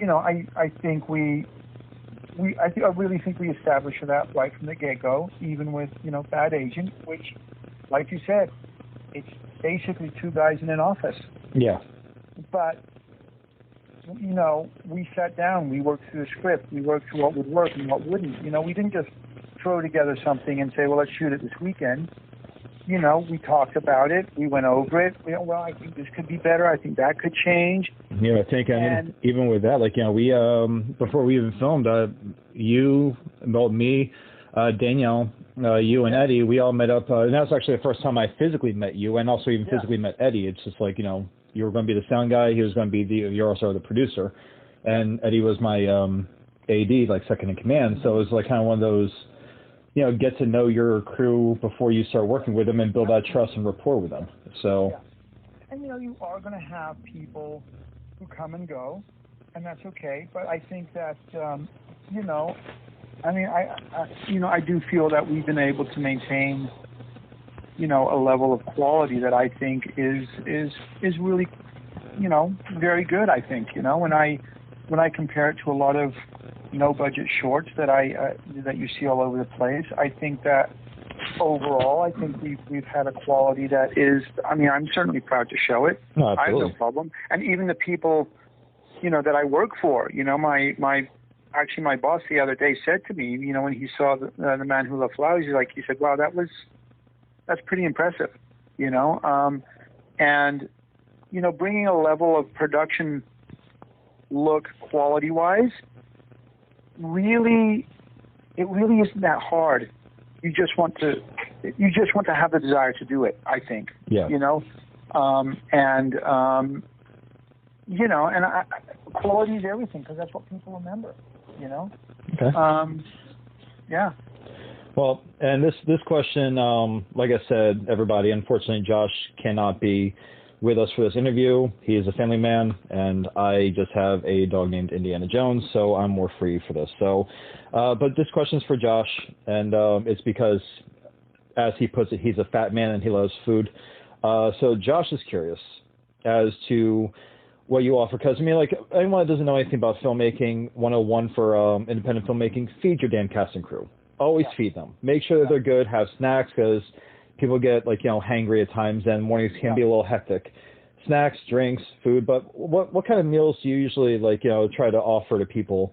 I really think we established that right from the get-go, even with, Bad Agent, which, like you said, it's basically two guys in an office. Yeah. But, we sat down, we worked through the script, we worked through what would work and what wouldn't. We didn't just throw together something and say, well, let's shoot it this weekend. We talked about it, we went over it. Well, I think this could be better, I think that could change. Yeah, I think, even with that, we, before we even filmed, you, me, Danielle, you and Eddie, we all met up, and that was actually the first time I physically met you, and also even physically met Eddie. It's just you were going to be the sound guy, he was going to be you're also the producer, and Eddie was my AD, second in command, so it was kind of one of those, get to know your crew before you start working with them and build that trust and rapport with them. So. Yeah. And you are going to have people who come and go, and that's okay. But I think that I do feel that we've been able to maintain, a level of quality that I think is really, very good. I think, when I compare it to a lot of no-budget shorts that you see all over the place, I think that overall, I think we've had a quality that is. I'm certainly proud to show it. No, I have no problem. And even the people, that I work for, my boss the other day said to me, when he saw the Man Who Loved Flowers, he said, wow, that's pretty impressive, and bringing a level of production look quality-wise, it really isn't that hard. You just want to have the desire to do it, I think. Yeah. Quality is everything, because that's what people remember. Okay. Yeah. Well, and this question, like I said, everybody, unfortunately, Josh cannot be with us for this interview. He is a family man, and I just have a dog named Indiana Jones, so I'm more free for this. So, but this question's for Josh, and it's because, as he puts it, he's a fat man and he loves food. So Josh is curious as to what you offer, because anyone that doesn't know anything about filmmaking, 101 for independent filmmaking, feed your damn cast and crew. Always feed them. Make sure that they're good. Have snacks, because people get hangry at times, and mornings can be a little hectic. Snacks, drinks, food. But what kind of meals do you usually try to offer to people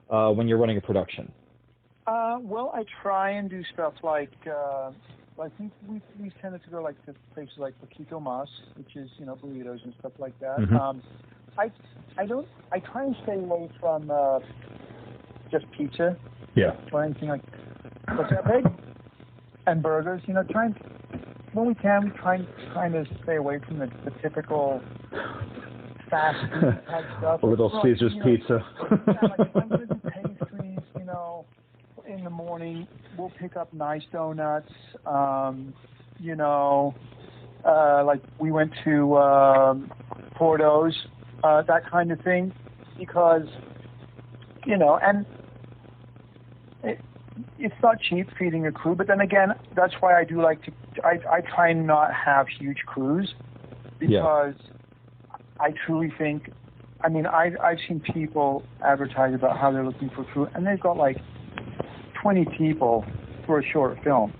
when you're running a production? Well, I try and do stuff like I think we tended to go to places like Poquito Mas, which is burritos and stuff like that. Mm-hmm. I try and stay away from just pizza. Yeah. Or anything like that. And burgers, when we can, we try to stay away from the typical fast food type stuff. A little Caesar's pizza. If I'm going to do pastries, in the morning, we'll pick up nice donuts. We went to Porto's, that kind of thing, because, and it's not cheap feeding a crew, but then again, that's why I do I try and not have huge crews, because I truly think, I've seen people advertise about how they're looking for crew, and they've got 20 people for a short film.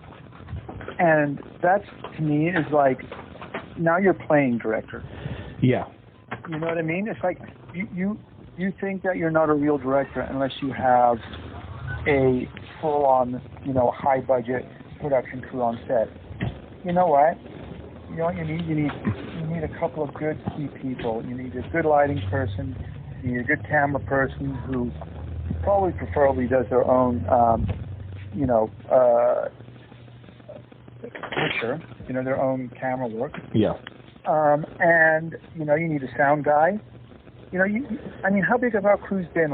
And that's, to me, is now you're playing director. Yeah. You know what I mean? It's you think that you're not a real director unless you have a full-on, high-budget production crew on set. You know what? You know what you need? You need a couple of good key people. You need a good lighting person. You need a good camera person who preferably does their own, picture, their own camera work. Yeah. And, you need a sound guy. How big have our crews been?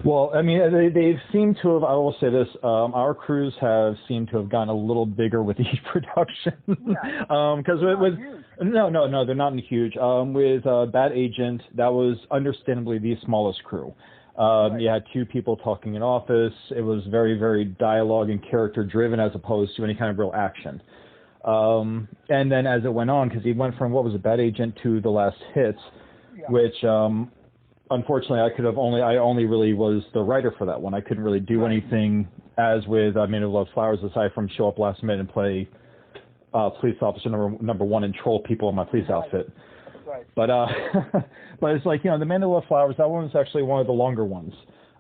Well, they've seemed to have, I will say this, our crews have seemed to have gotten a little bigger with each production. Yeah. Because no, they're not huge. With Bad Agent, that was understandably the smallest crew. You had two people talking in office. It was very, very dialogue and character driven as opposed to any kind of real action. And then as it went on, because he went from what was a Bad Agent to The Last Hits, which unfortunately I only really was the writer for that one. I couldn't really do anything as with Man Who Loves Flowers aside from show up last minute and play police officer number one and troll people in my police outfit. Right. But but it's like, The Man Who Loves Flowers, that one was actually one of the longer ones.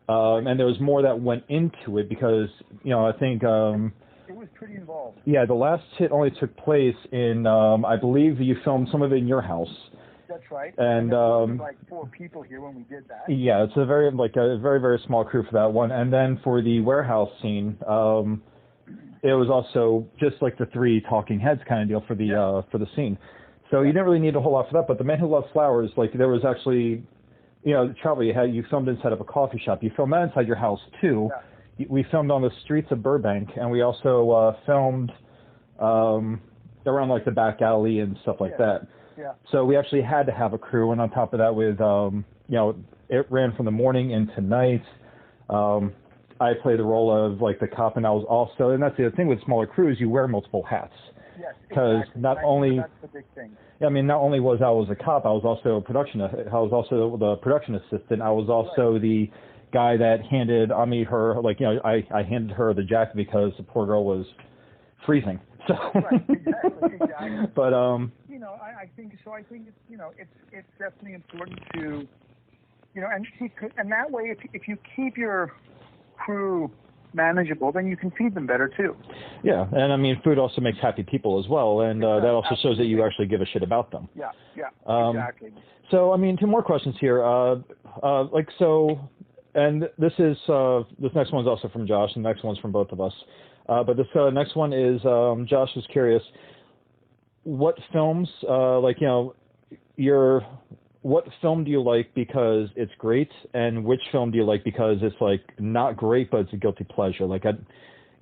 And there was more that went into it because, I think... it was pretty involved. Yeah, The Last Hit only took place in, I believe you filmed some of it in your house. That's right. And there was like 4 people here when we did that. Yeah, it's a very very small crew for that one. And then for the warehouse scene, it was also just like the 3 talking heads kind of deal for the scene. So you didn't really need a whole lot for that. But The Man Who Loves Flowers, like there was actually, travel you filmed inside of a coffee shop. You filmed that inside your house too. Yeah. We filmed on the streets of Burbank, and we also filmed around like the back alley and stuff like that. Yeah. So we actually had to have a crew, and on top of that, with it ran from the morning into night. I played the role of like the cop, and I was also, and that's the other thing with smaller crews, you wear multiple hats. Yes, because exactly. not only that's the big thing. I mean, not only was I was a cop, I was also a production. I was also the production assistant. I was also the guy that handed Emmy her, like, I handed her the jacket because the poor girl was freezing. So. Right, exactly. But I think so. I think it's definitely important to, and that way, if you keep your crew manageable, then you can feed them better too. Yeah, and I mean, food also makes happy people as well, and that also shows that you actually give a shit about them. Yeah, exactly. So, I mean, 2 more questions here. And this next one's also from Josh, and the next one's from both of us. But this next one is, Josh is curious, what films, what film do you like because it's great, and which film do you like because it's like not great, but it's a guilty pleasure? Like,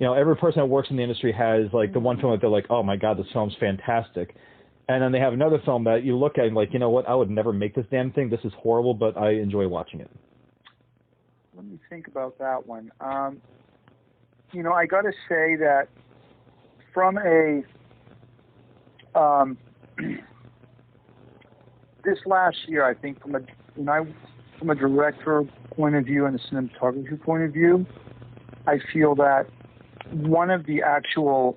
every person that works in the industry has like the one film that they're like, oh my God, this film's fantastic. And then they have another film that you look at and like, what, I would never make this damn thing. This is horrible, but I enjoy watching it. Let me think about that one. I got to say that from a this last year, I think from a director point of view and a cinematography point of view, I feel that one of the actual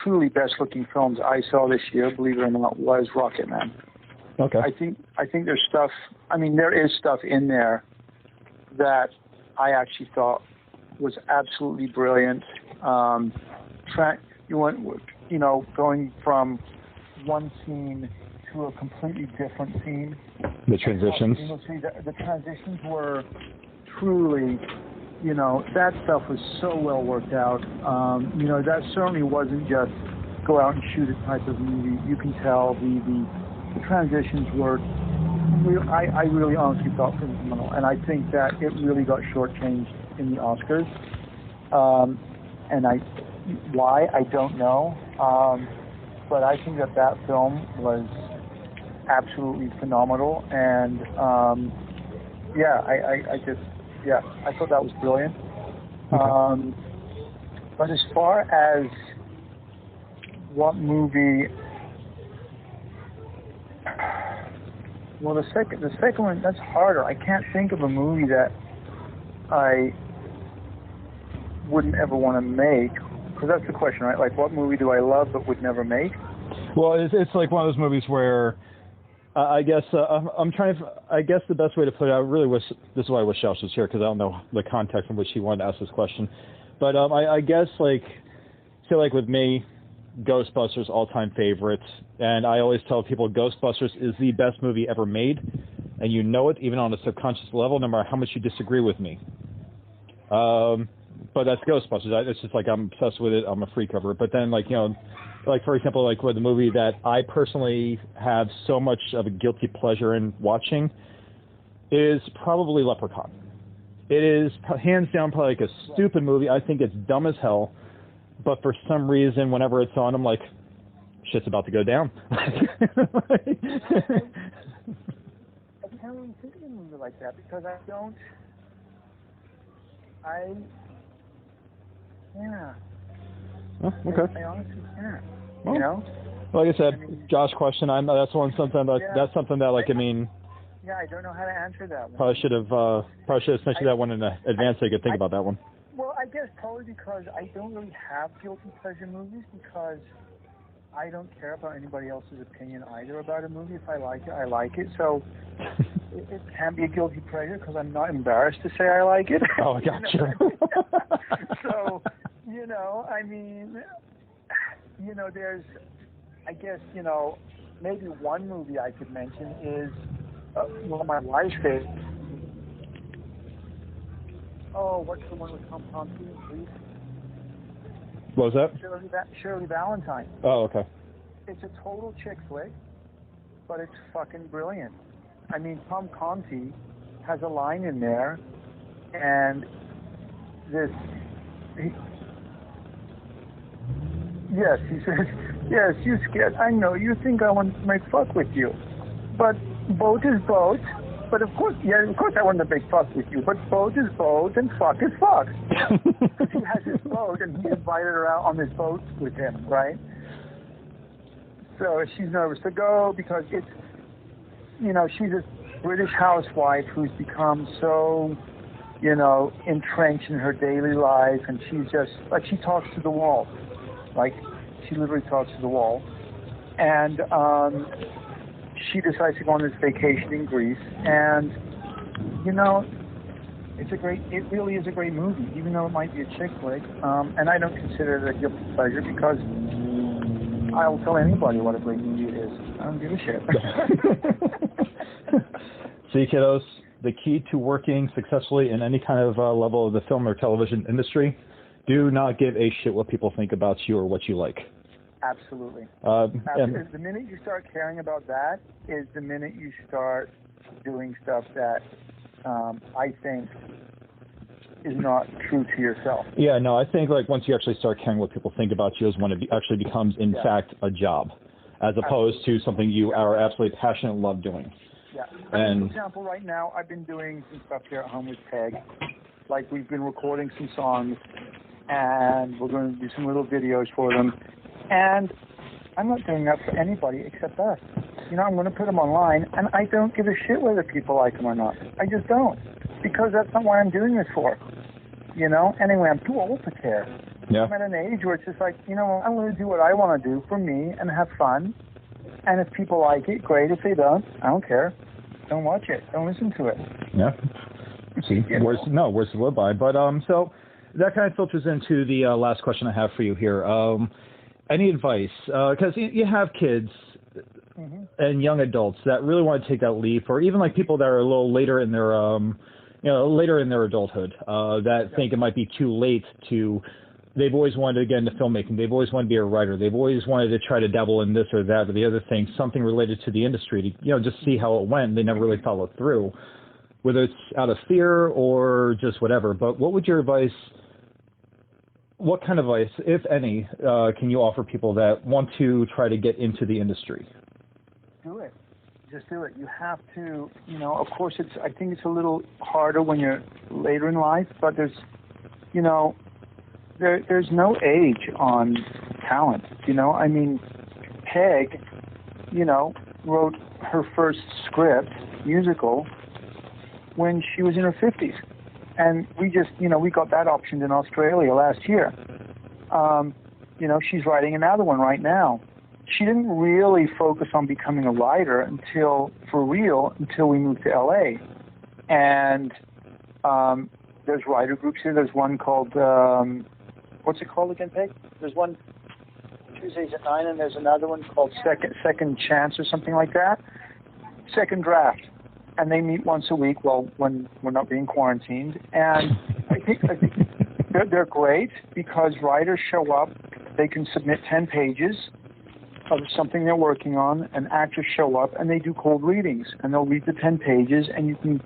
truly best-looking films I saw this year, believe it or not, was Rocketman. Okay. I think there's stuff. I mean, there is stuff in there that I actually thought was absolutely brilliant. Going from one scene to a completely different scene. The transitions. The transitions were truly, that stuff was so well worked out. That certainly wasn't just go out and shoot it type of movie. You can tell the transitions were. I really honestly thought phenomenal, and I think that it really got shortchanged in the Oscars. Why I don't know, but I think that film was absolutely phenomenal, and I thought that was brilliant. But as far as what movie, well, the second one, that's harder. I can't think of a movie that I wouldn't ever want to make, because that's the question, right? Like, what movie do I love but would never make? Well, it's like one of those movies where I guess I guess the best way to put it, I really wish, this is why I wish Josh was here, because I don't know the context in which he wanted to ask this question. But I guess, like, say, like with me, Ghostbusters, all-time favorite, and I always tell people Ghostbusters is the best movie ever made, and you know it even on a subconscious level, no matter how much you disagree with me. But that's Ghostbusters. It's just like I'm obsessed with it. I'm a freak over it. But then, like, like for example, like with the movie that I personally have so much of a guilty pleasure in watching is probably Leprechaun. It is hands down probably like a stupid movie. I think it's dumb as hell. But for some reason, whenever it's on, I'm like, shit's about to go down. Italian considering a movie like that because I Oh, okay. I honestly can't. Well, you know? Like I said, I mean, Josh question. That's something that like I mean. Yeah, I don't know how to answer that one. Probably should have sent you that one in advance so you could think about that one. Well, I guess probably because I don't really have guilty pleasure movies because I don't care about anybody else's opinion either about a movie. If I like it, I like it. So it can't be a guilty pleasure because I'm not embarrassed to say I like it. Oh, I gotcha. So, I mean, there's, I guess, maybe one movie I could mention is one of my wife's favorites. Oh, what's the one with Tom Cruise, please? What was that? Shirley Valentine. Oh, okay. It's a total chick flick, but it's fucking brilliant. I mean, Tom Conti has a line in there, and he says, yes, you scared. I know, you think I want to make fuck with you. But boat is boat. But of course I want to make fuck with you. But boat is boat and fuck is fuck. Because he has his boat and he invited her out on his boat with him, right? So she's nervous to go because it's, she's a British housewife who's become so, entrenched in her daily life, and she's just, like, she talks to the wall. Like, she literally talks to the wall. And she decides to go on this vacation in Greece, and, it really is a great movie, even though it might be a chick flick. And I don't consider it a guilty pleasure because I will tell anybody what a great movie it is. I don't give a shit. See, kiddos, the key to working successfully in any kind of level of the film or television industry, do not give a shit what people think about you or what you like. Absolutely. And the minute you start caring about that is the minute you start doing stuff that I think is not true to yourself. Yeah, no, I think like once you actually start caring what people think about you is when it actually becomes, in fact, a job, as opposed to something you are absolutely passionate and love doing. Yeah. And for example, right now I've been doing some stuff here at home with Peg. Like we've been recording some songs, and we're going to do some little videos for them. And I'm not doing that for anybody except us. I'm going to put them online, and I don't give a shit whether people like them or not. I just don't. Because that's not what I'm doing this for. Anyway, I'm too old to care. Yeah. I'm at an age where it's just like, I'm going to do what I want to do for me and have fun. And if people like it, great. If they don't, I don't care. Don't watch it. Don't listen to it. Yeah. See, words to live by. But so that kind of filters into the last question I have for you here. Any advice? Because you have kids and young adults that really want to take that leap, or even like people that are a little later in their later in their adulthood that think it might be too late to. They've always wanted to get into filmmaking. They've always wanted to be a writer. They've always wanted to try to dabble in this or that or the other thing, something related to the industry to just see how it went. They never really followed through, whether it's out of fear or just whatever. But what would your advice? What kind of advice, if any, can you offer people that want to try to get into the industry? Do it. Just do it. You have to, of course I think it's a little harder when you're later in life, but there's no age on talent. I mean, Peg, wrote her first script, musical, when she was in her 50s. And we just, we got that optioned in Australia last year. She's writing another one right now. She didn't really focus on becoming a writer until we moved to LA. And there's writer groups here. There's one called, what's it called again, Peg? There's one Tuesdays at 9, and there's another one called Second Chance or something like that. Second Draft. And they meet once a week, when we're not being quarantined. And I think they're great because writers show up. They can submit 10 pages of something they're working on, and actors show up, and they do cold readings. And they'll read the 10 pages, and you can...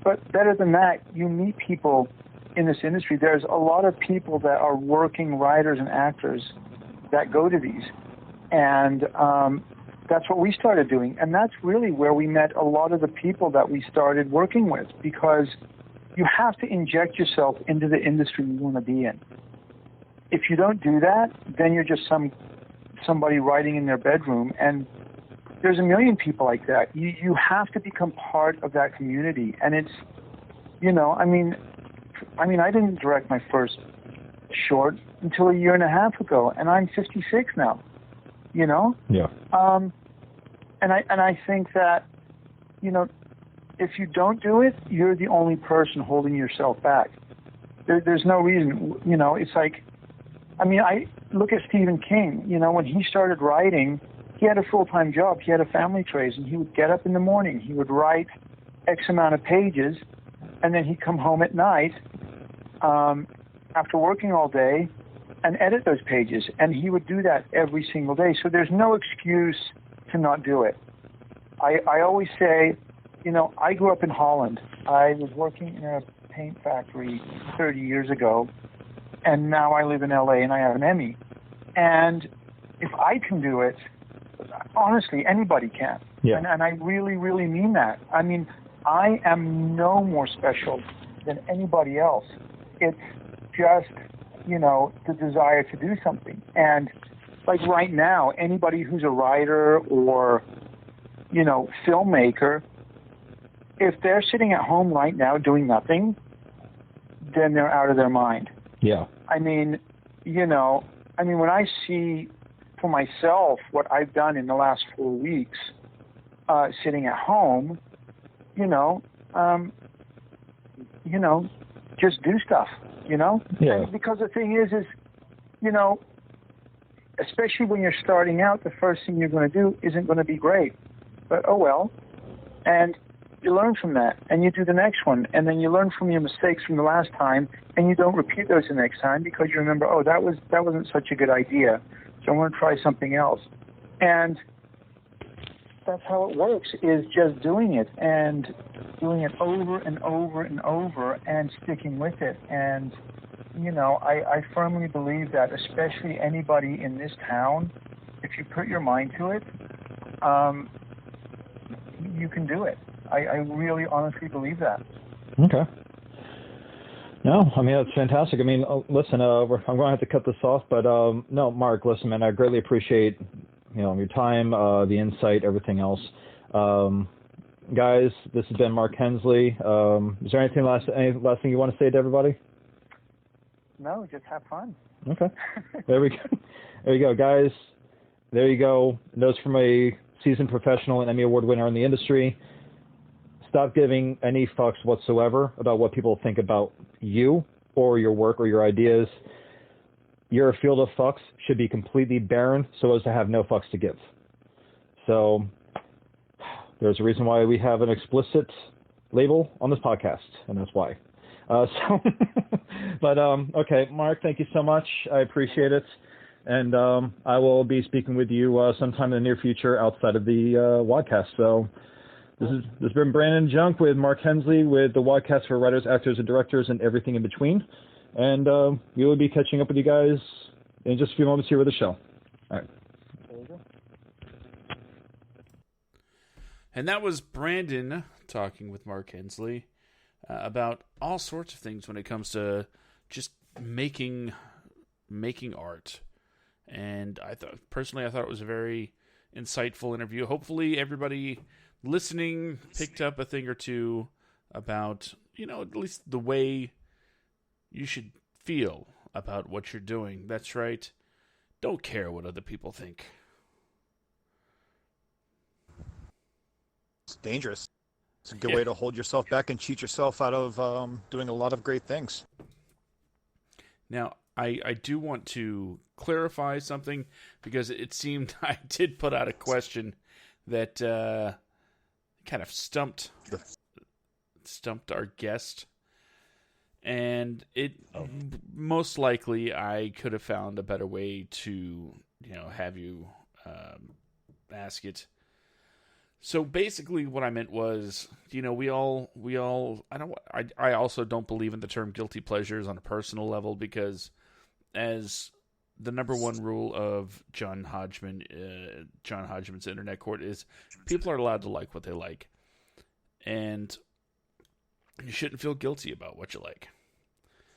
But better than that, you meet people in this industry. There's a lot of people that are working writers and actors that go to these. And that's what we started doing. And that's really where we met a lot of the people that we started working with, because you have to inject yourself into the industry you want to be in. If you don't do that, then you're just somebody writing in their bedroom. And there's a million people like that. You have to become part of that community. And it's, I mean, I didn't direct my first short until a year and a half ago, and I'm 56 now. Yeah. And I think that, if you don't do it, you're the only person holding yourself back. There's no reason, it's like, I look at Stephen King, when he started writing, he had a full-time job, he had a family to raise, and he would get up in the morning, he would write X amount of pages, and then he'd come home at night, after working all day, and edit those pages. And he would do that every single day. So there's no excuse to not do it. I always say, I grew up in Holland. I was working in a paint factory 30 years ago, and now I live in LA and I have an Emmy. And if I can do it, honestly, anybody can. Yeah. And I really, really mean that. I am no more special than anybody else. It's just, the desire to do something. And like right now, anybody who's a writer or, filmmaker, if they're sitting at home right now doing nothing, then they're out of their mind. Yeah. When I see for myself what I've done in the last 4 weeks, sitting at home, just do stuff, Yeah. And because the thing is, especially when you're starting out, the first thing you're going to do isn't going to be great, but oh well. And you learn from that, and you do the next one, and then you learn from your mistakes from the last time, and you don't repeat those the next time because you remember, oh, that wasn't such a good idea, so I'm going to try something else. And that's how it works, is just doing it and doing it over and over and over and sticking with it. And, I firmly believe that, especially anybody in this town, if you put your mind to it, you can do it. I really honestly believe that. Okay. No, that's fantastic. Listen, I'm going to have to cut this off, but no, Mark, listen, man, I greatly appreciate your time, the insight, everything else. Guys, this has been Mark Hensley. Is there any last thing you want to say to everybody? No, just have fun. Okay. There we go. There you go, guys. There you go. Notes from a seasoned professional and Emmy Award winner in the industry. Stop giving any fucks whatsoever about what people think about you or your work or your ideas. Your field of fucks should be completely barren so as to have no fucks to give. So there's a reason why we have an explicit label on this podcast, and that's why. Okay, Mark, thank you so much. I appreciate it. And I will be speaking with you sometime in the near future outside of the WADcast. So this has been Brandon Junk with Mark Hensley with the WADcast for writers, actors, and directors, and everything in between. And we will be catching up with you guys in just a few moments here with the show. All right. There you go. And that was Brandon talking with Mark Hensley about all sorts of things when it comes to just making art. And I thought it was a very insightful interview. Hopefully everybody listening picked up a thing or two about, at least the way you should feel about what you're doing. That's right. Don't care what other people think. It's dangerous. It's a good way to hold yourself back and cheat yourself out of doing a lot of great things. Now, I do want to clarify something, because it seemed I did put out a question that kind of stumped our guest. And most likely I could have found a better way to, have you ask it. So basically what I meant was, I also don't believe in the term guilty pleasures on a personal level, because as the number one rule of John Hodgman's Internet Court is people are allowed to like what they like, and you shouldn't feel guilty about what you like.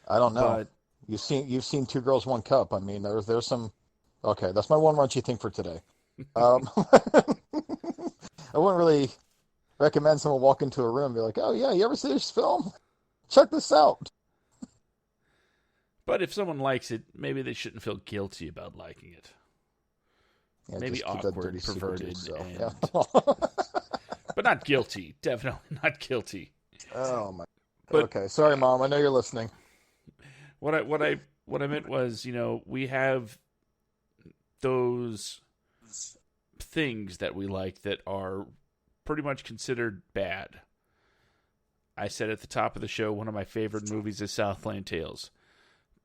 I don't know. But You've seen Two Girls, One Cup. I mean, there's some. Okay, that's my one raunchy thing for today. I wouldn't really recommend someone walk into a room and be like, "Oh yeah, you ever see this film? Check this out." But if someone likes it, maybe they shouldn't feel guilty about liking it. Yeah, Maybe awkward, perverted, Yeah. but not guilty. Definitely not guilty. Oh my. But, okay, sorry, Mom. I know you're listening. What I meant was, we have those things that we like that are pretty much considered bad. I said at the top of the show, one of my favorite movies is Southland Tales.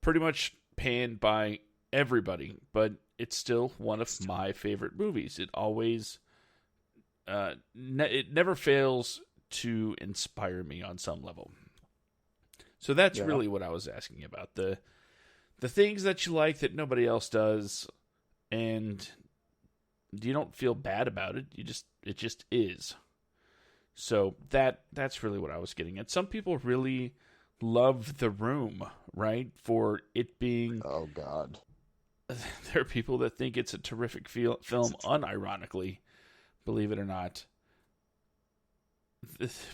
Pretty much panned by everybody, but it's still one of my favorite movies. It always, it never fails to inspire me on some level. So that's really what I was asking about. The things that you like that nobody else does, and you don't feel bad about it. It just is. So that's really what I was getting at. Some people really love The Room, right? For it being... Oh, God. There are people that think it's a terrific film, unironically, believe it or not.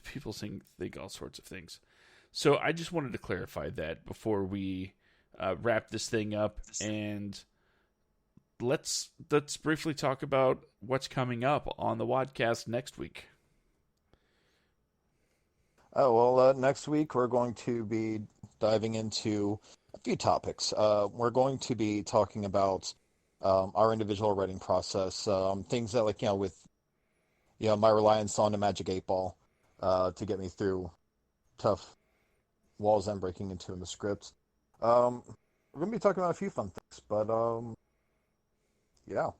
People think all sorts of things. So I just wanted to clarify that before we wrap this thing up, and let's briefly talk about what's coming up on the WADcast next week. Oh, well, next week we're going to be diving into a few topics. We're going to be talking about our individual writing process, things that, with my reliance on the Magic 8-Ball to get me through tough walls I'm breaking into in the script. We're going to be talking about a few fun things, but yeah.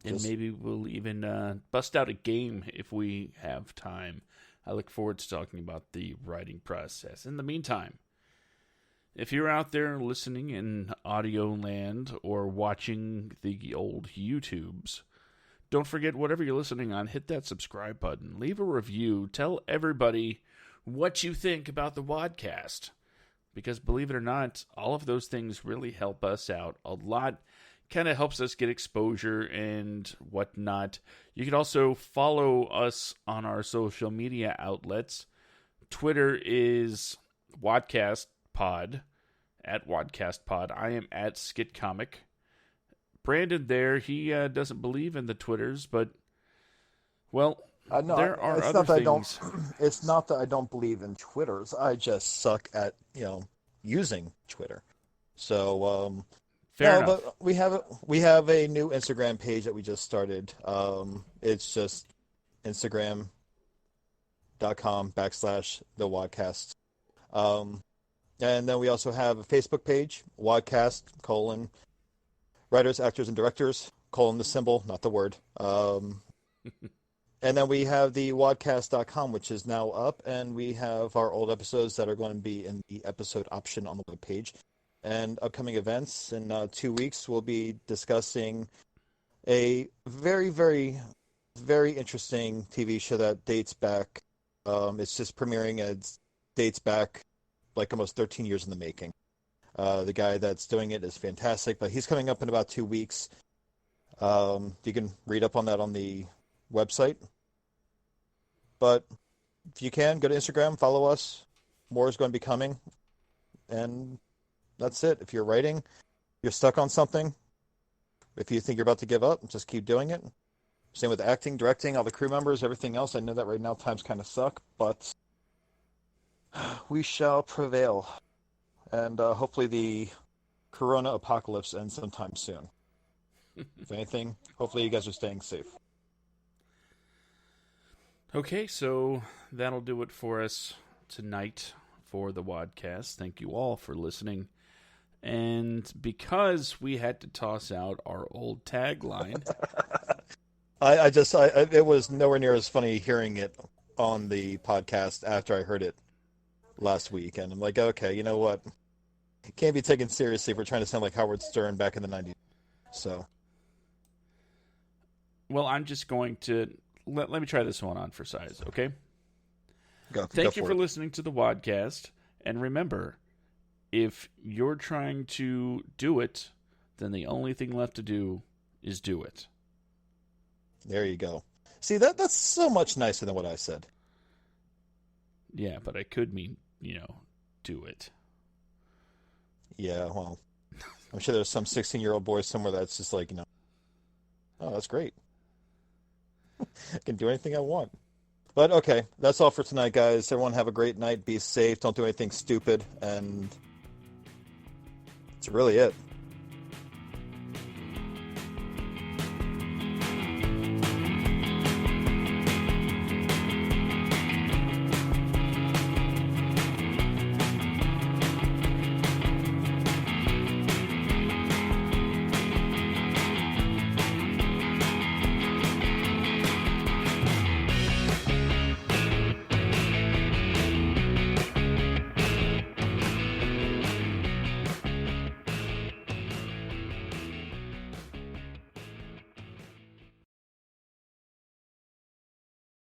And maybe we'll even bust out a game if we have time. I look forward to talking about the writing process. In the meantime, if you're out there listening in audio land or watching the old YouTubes, don't forget, whatever you're listening on, hit that subscribe button. Leave a review. Tell everybody what you think about the WADcast. Because believe it or not, all of those things really help us out a lot. Kind of helps us get exposure and whatnot. You can also follow us on our social media outlets. Twitter is WADcast Pod, at WADcast Pod. I am at Skit Comic. Brandon there, he doesn't believe in the Twitters, but, well, there are other things. It's not that I don't believe in Twitters. I just suck at, using Twitter. So, Fair enough. But we have a new Instagram page that we just started. It's just Instagram.com/the WADcast. And then we also have a Facebook page, WADcast, writers, actors, and directors, the symbol, not the word. And then we have the WADcast.com, which is now up, and we have our old episodes that are going to be in the episode option on the webpage. And upcoming events in 2 weeks, we'll be discussing a very, very, very interesting TV show that dates back. It's just premiering. It dates back like almost 13 years in the making. The guy that's doing it is fantastic, but he's coming up in about 2 weeks. You can read up on that on the website. But if you can, go to Instagram, follow us. More is going to be coming. And that's it. If you're writing, you're stuck on something. If you think you're about to give up, just keep doing it. Same with acting, directing, all the crew members, everything else. I know that right now times kind of suck, but we shall prevail. And hopefully the corona apocalypse ends sometime soon. If anything, hopefully you guys are staying safe. Okay, so that'll do it for us tonight for the WADcast. Thank you all for listening. And because we had to toss out our old tagline... it was nowhere near as funny hearing it on the podcast after I heard it last week. And I'm like, okay, you know what? can't be taken seriously if we're trying to sound like Howard Stern back in the 90s. So, well, I'm just going to let me try this one on for size, okay? Thank you for listening to the WADcast, and remember, if you're trying to do it, then the only thing left to do is do it. There you go. See, that's so much nicer than what I said. Yeah, but I could mean, do it. Yeah, well, I'm sure there's some 16-year-old boy somewhere that's just like, oh, that's great. I can do anything I want. But okay, that's all for tonight, guys. Everyone have a great night. Be safe. Don't do anything stupid. And that's really it.